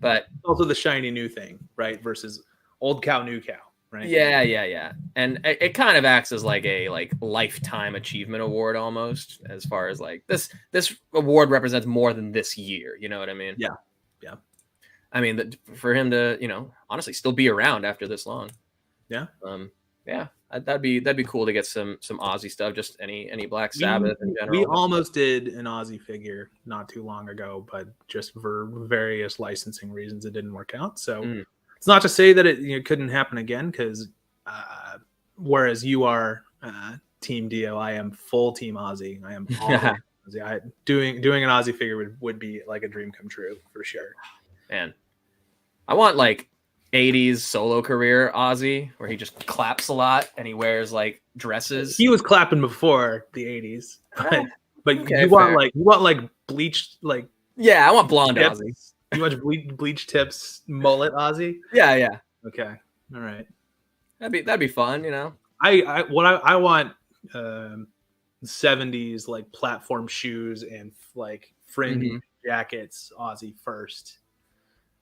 But also the shiny new thing, right? Versus old cow, new cow, right? Yeah. And it kind of acts as like a lifetime achievement award almost, as far as like this award represents more than this year. You know what I mean? Yeah. I mean, for him to, honestly still be around after this long. Yeah. Yeah. That'd be cool to get some Aussie stuff. Just any Black Sabbath in general. We almost did an Aussie figure not too long ago, but just for various licensing reasons, it didn't work out. So it's not to say that it couldn't happen again, because whereas you are Team Dio, I am full Team Aussie. I am all Aussie. Doing an Aussie figure would be like a dream come true for sure. Man, I want like '80s solo career Ozzy, where he just claps a lot and he wears like dresses. He was clapping before the '80s, but okay, you want like bleached like yeah, I want blonde tips. Ozzy. You want bleach tips mullet Ozzy? Yeah. Okay, all right. That'd be fun, you know. I want 70s like platform shoes and like fringe jackets Ozzy first,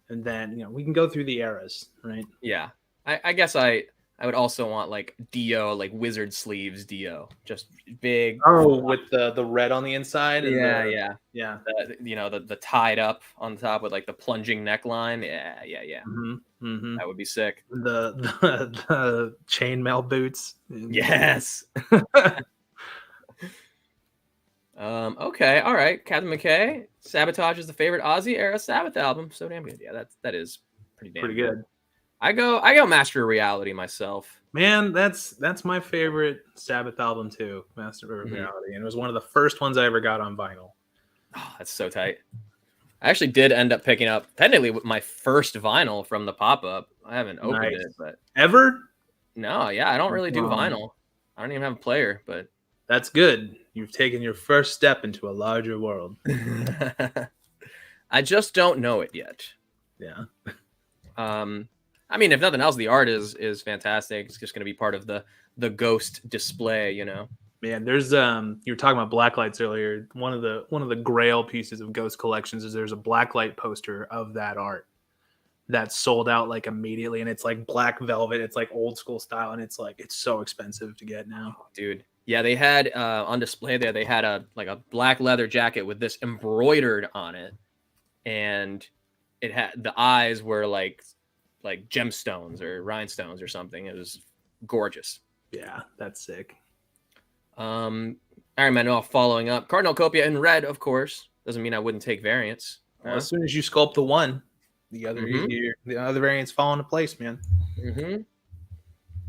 and then we can go through the eras, right? Yeah, I guess I would also want like Dio, like wizard sleeves Dio, just big. Oh, with the red on the inside. And yeah. The, the tied up on top with like the plunging neckline. Yeah. That would be sick. The chainmail boots. Yes. Okay, all right. Captain McKay, Sabotage is the favorite Ozzy era Sabbath album. So damn good. Yeah, that is pretty good. I go Master of Reality myself. Man, that's my favorite Sabbath album too, Master of Reality, and it was one of the first ones I ever got on vinyl. Oh, that's so tight. I actually did end up picking up technically my first vinyl from the pop-up. I haven't opened it, but ever? No, yeah, I don't really do vinyl. I don't even have a player, but that's good. You've taken your first step into a larger world. I just don't know it yet. Yeah. I mean, if nothing else, the art is fantastic. It's just going to be part of the Ghost display, you know. Man, there's you were talking about blacklights earlier. One of the grail pieces of Ghost collections is there's a blacklight poster of that art that sold out like immediately, and it's like black velvet. It's like old school style, and it's so expensive to get now, dude. Yeah, they had on display there. They had a black leather jacket with this embroidered on it, and it had the eyes were like gemstones or rhinestones or something. It was gorgeous. Yeah, that's sick. Iron Manuel following up. Cardinal Copia in red, of course. Doesn't mean I wouldn't take variants. Well, as soon as you sculpt the one, the other variants fall into place, man.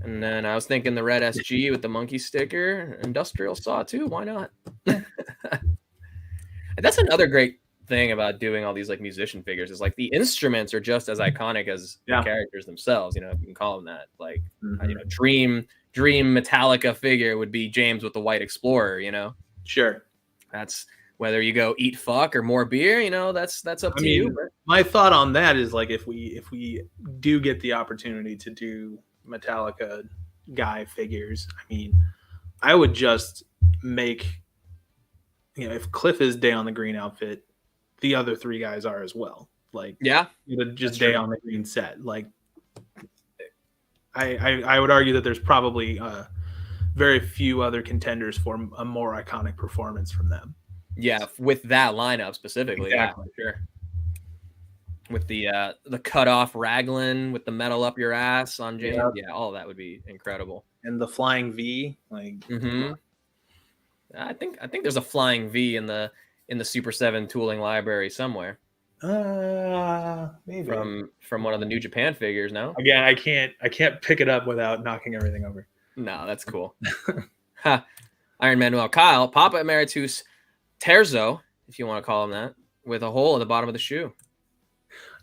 And then I was thinking the red SG with the monkey sticker. Industrial Saw too. Why not? That's another great thing about doing all these like musician figures is like the instruments are just as iconic as the characters themselves, you know, if you can call them that. Like Dream Metallica figure would be James with the White Explorer, you know. Sure. That's whether you go eat fuck or more beer, you know, that's up to you. But my thought on that is like if we do get the opportunity to do Metallica guy figures, I mean, I would just make, if Cliff is Day on the Green outfit, the other three guys are as well. Like, just Day on the Green set. Like, I would argue that there's probably very few other contenders for a more iconic performance from them. Yeah, with that lineup specifically, exactly. Yeah, for sure. With the cut off raglan with the metal up your ass on James, all of that would be incredible. And the flying V, like, I think there's a flying V in the Super 7 tooling library somewhere. Maybe from one of the New Japan figures. No, again, I can't pick it up without knocking everything over. No, that's cool. Iron Manuel Kyle Papa Emeritus Terzo, if you want to call him that, with a hole at the bottom of the shoe.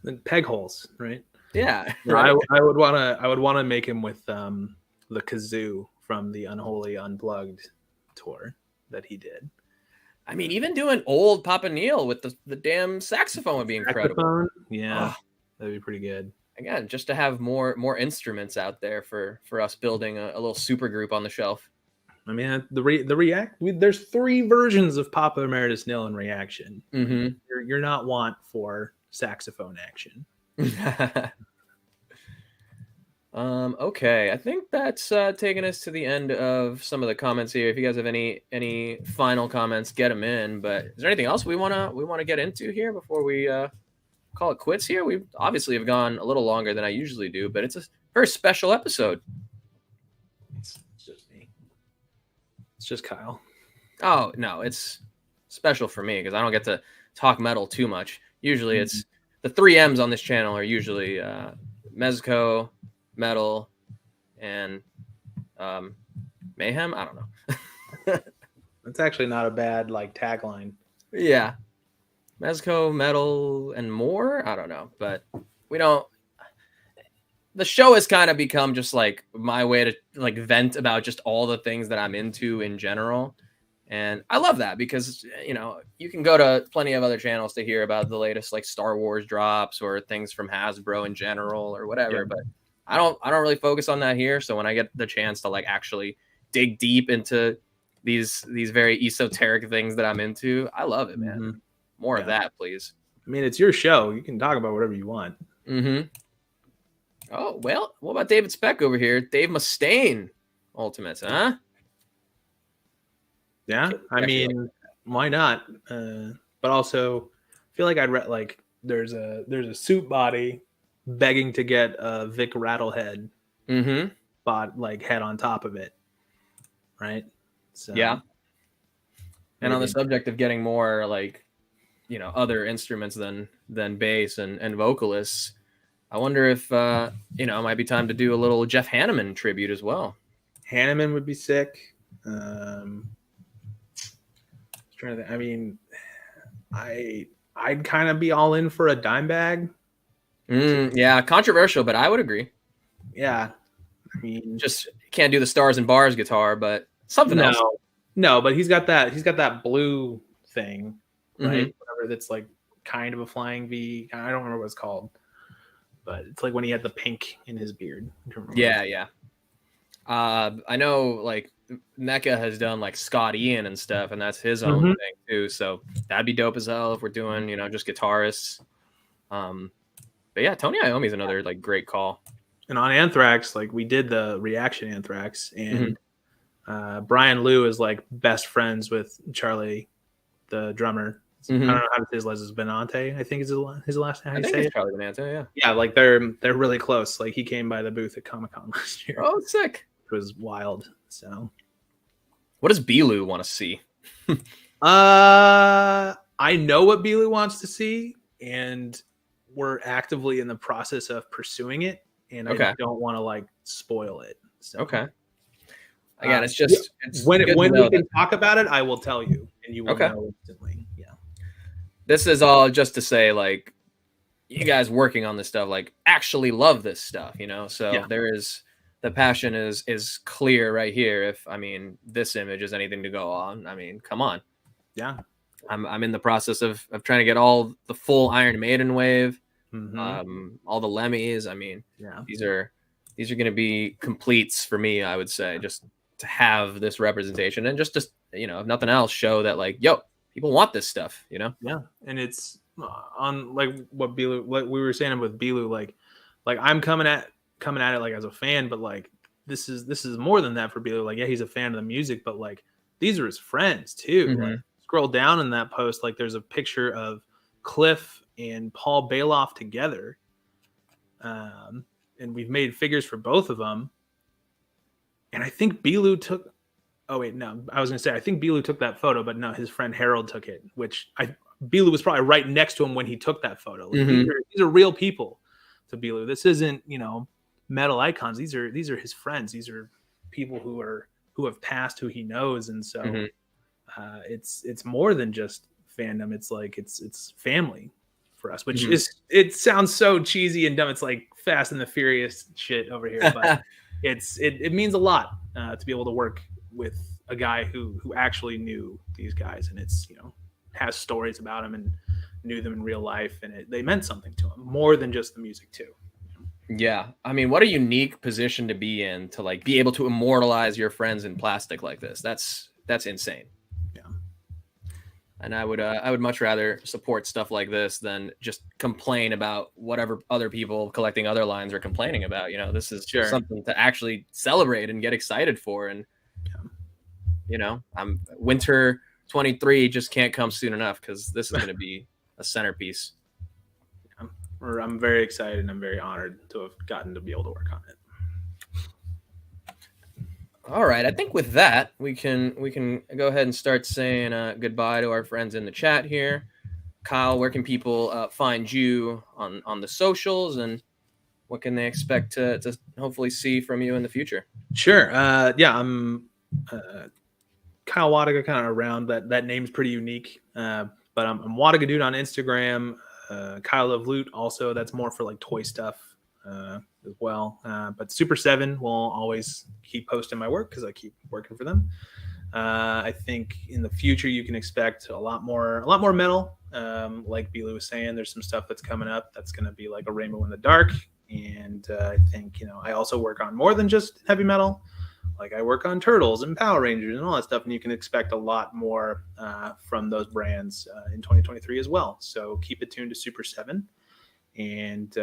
The peg holes, right? Yeah. Right. I would want to make him with the kazoo from the Unholy Unplugged tour that he did. I mean, even doing old Papa Neil with the damn saxophone would be incredible. Yeah, that'd be pretty good. Again, just to have more instruments out there for us building a little super group on the shelf. I mean, there's 3 versions of Papa Emeritus Nil in Reaction. You're not want for saxophone action. Okay, I think that's taking us to the end of some of the comments here. If you guys have any final comments, get them in. But is there anything else we wanna get into here before we call it quits here? We obviously have gone a little longer than I usually do, but it's a very special episode. It's just me. It's just Kyle. Oh no, it's special for me because I don't get to talk metal too much. Usually, it's the 3 M's on this channel are usually Mezco, metal, and mayhem. I don't know. That's actually not a bad tagline. Yeah, Mezco, metal, and more. I don't know, but we don't. the show has kind of become just like my way to like vent about just all the things that I'm into in general. And I love that because, you know, you can go to plenty of other channels to hear about the latest like Star Wars drops or things from Hasbro in general or whatever. Yeah. But I don't really focus on that here. So when I get the chance to like actually dig deep into these very esoteric things that I'm into, I love it, man. Mm-hmm. More of that, please. I mean, it's your show. You can talk about whatever you want. Mm-hmm. Oh, well, what about David Speck over here? Dave Mustaine Ultimates, huh? Yeah, I mean, why not? But also, I feel like I'd read like there's a suit body begging to get a Vic Rattlehead head on top of it, right? So yeah. And on the subject of getting more like, you know, other instruments than bass and vocalists, I wonder if you know, it might be time to do a little Jeff Hanneman tribute as well. Hanneman would be sick. Trying to think. I mean, I'd kind of be all in for a Dimebag. Yeah, controversial, but I would agree. Yeah, I mean, just can't do the Stars and Bars guitar, but something else. No, but he's got that blue thing, right? Whatever that's like kind of a flying V. I don't remember what it's called, but it's like when he had the pink in his beard. Yeah. I know like Mecca has done like Scott Ian and stuff, and that's his own thing too. So that'd be dope as hell if we're doing, you know, just guitarists. But yeah, Tony Iommi's another like great call. And on Anthrax, like we did the Reaction Anthrax, and Brian Liu is like best friends with Charlie, the drummer. I don't know how to say his last is Benante, I think is his last name. I think it's Charlie Benante, yeah. Yeah, like they're really close. Like he came by the booth at Comic-Con last year. Oh, sick. It was wild. So what does Bilu want to see? I know what Bilu wants to see, and we're actively in the process of pursuing it, and I don't want to like spoil it. So. Okay. Again, it's just when we can talk about it, I will tell you, and you will know instantly. Yeah. This is all just to say, like, you guys working on this stuff, like, actually love this stuff, you know. So there is the passion is clear right here. If I mean this image is anything to go on, I mean, come on. Yeah. I'm in the process of trying to get all the full Iron Maiden wave, all the Lemmys. I mean, these are going to be completes for me, I would say, just to have this representation and just you know, if nothing else, show that like, yo, people want this stuff, you know? Yeah. And it's on like what Bilu, like we were saying with Bilu, like I'm coming at it like as a fan, but like this is more than that for Bilu. Like, yeah, he's a fan of the music, but like these are his friends too. Like, scroll down in that post, like there's a picture of Cliff and Paul Bailoff together. And we've made figures for both of them. And I think Bilu took. Oh wait, no. I was gonna say I think Bilu took that photo, but no, his friend Harold took it. Bilu was probably right next to him when he took that photo. Like, these are real people to Bilu. This isn't, you know, metal icons. These are his friends. These are people who have passed, who he knows, and so it's more than just fandom. It's like it's family for us, which it sounds so cheesy and dumb. It's like Fast and the Furious shit over here, but. It means a lot to be able to work with a guy who actually knew these guys, and it's, you know, has stories about them and knew them in real life, and they meant something to him more than just the music too. Yeah, I mean, what a unique position to be in, to like be able to immortalize your friends in plastic like this. That's insane. Yeah, and I would much rather support stuff like this than just complain about whatever other people collecting other lines are complaining about. You know, this is something to actually celebrate and get excited for. And, you know, winter 23 just can't come soon enough, because this is going to be a centerpiece. I'm very excited and I'm very honored to have gotten to be able to work on it. All right, I think with that we can go ahead and start saying goodbye to our friends in the chat here. Kyle, where can people find you on the socials, and what can they expect to hopefully see from you in the future? Sure. I'm Kyle Wlodyga, kind of around that name's pretty unique. But I'm Wlodyga Dude on Instagram. Kyle of Loot also, that's more for like toy stuff. as well. But Super 7 will always keep posting my work because I keep working for them. I think in the future you can expect a lot more metal. Like Bila was saying, there's some stuff that's coming up that's going to be like a Rainbow in the Dark. And I think, I also work on more than just heavy metal. Like I work on Turtles and Power Rangers and all that stuff. And you can expect a lot more from those brands in 2023 as well. So keep it tuned to Super 7. And,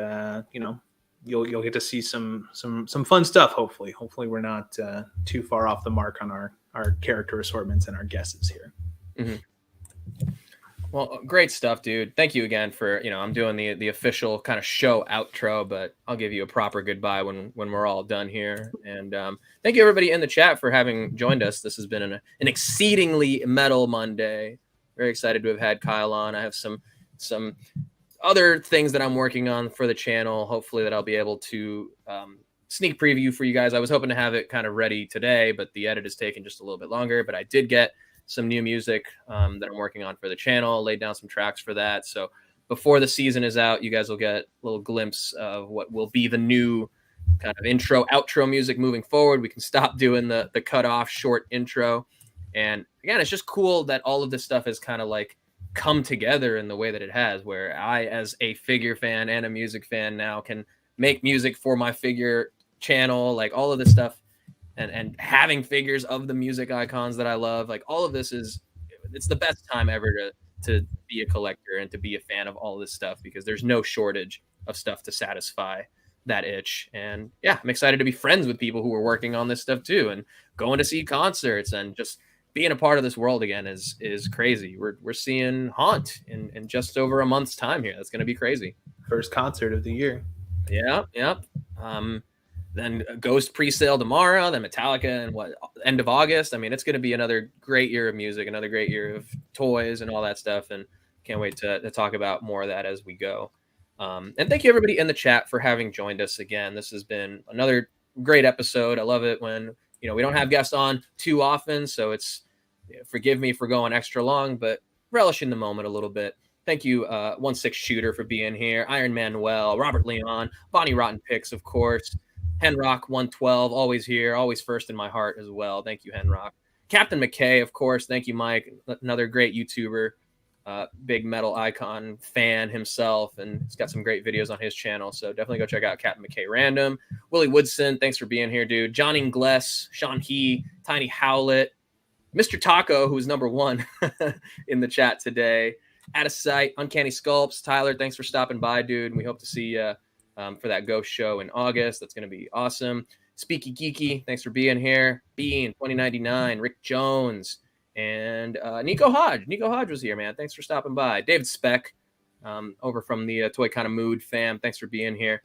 you'll get to see some fun stuff. Hopefully we're not too far off the mark on our character assortments and our guesses here. Mm-hmm. Well, great stuff, dude. Thank you again for, I'm doing the official kind of show outro, but I'll give you a proper goodbye when we're all done here. And thank you everybody in the chat for having joined us. This has been an exceedingly metal Monday. Very excited to have had Kyle on. I have some other things that I'm working on for the channel, hopefully that I'll be able to sneak preview for you guys. I was hoping to have it kind of ready today, but the edit has taken just a little bit longer. But I did get some new music that I'm working on for the channel, laid down some tracks for that. So before the season is out, you guys will get a little glimpse of what will be the new kind of intro, outro music moving forward. We can stop doing the cut off short intro. And again, it's just cool that all of this stuff has kind of like come together in the way that it has, where I, as a figure fan and a music fan now, can make music for my figure channel, like all of this stuff. And having figures of the music icons that I love, like all of this it's the best time ever to be a collector and to be a fan of all of this stuff, because there's no shortage of stuff to satisfy that itch. And yeah, I'm excited to be friends with people who are working on this stuff too, and going to see concerts, and just being a part of this world again is crazy. We're seeing Haunt in just over a month's time here. That's going to be crazy. First concert of the year. Yeah. Then Ghost pre-sale tomorrow, then Metallica and end of August. I mean, it's going to be another great year of music, another great year of toys and all that stuff. And can't wait to talk about more of that as we go. And thank you everybody in the chat for having joined us again. This has been another great episode. I love it when, we don't have guests on too often. So it's, forgive me for going extra long, but relish in the moment a little bit. Thank you, 1-6 Shooter, for being here. Iron Manuel, Robert Leon, Bonnie Rotten Picks, of course. Henrock 112, always here, always first in my heart as well. Thank you, Henrock. Captain McKay, of course. Thank you, Mike. Another great YouTuber, big metal icon fan himself, and he's got some great videos on his channel. So definitely go check out Captain McKay Random. Willie Woodson, thanks for being here, dude. John Ingless, Sean He, Tiny Howlett, Mr. Taco, who is number one in the chat today. Out of Sight, Uncanny Sculpts. Tyler, thanks for stopping by, dude. And we hope to see you for that Ghost show in August. That's going to be awesome. Speaky Geeky, thanks for being here. Bean 2099, Rick Jones, and Nico Hodge. Nico Hodge was here, man. Thanks for stopping by. David Speck, over from the Toy Kind of Mood fam. Thanks for being here.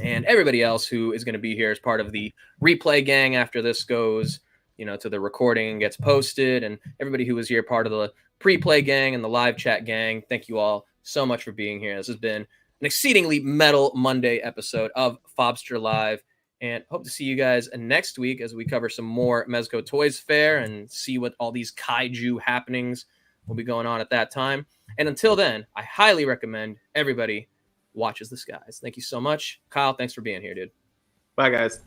And everybody else who is going to be here as part of the replay gang after this goes, to the recording and gets posted. And everybody who was here part of the pre-play gang and the live chat gang, thank you all so much for being here. This has been an exceedingly metal Monday episode of Fabster Live, and hope to see you guys next week as we cover some more Mezco ToyzFair and see what all these kaiju happenings will be going on at that time. And until then, I highly recommend everybody watches the skies. Thank you so much. Kyle, thanks for being here, dude. Bye, guys.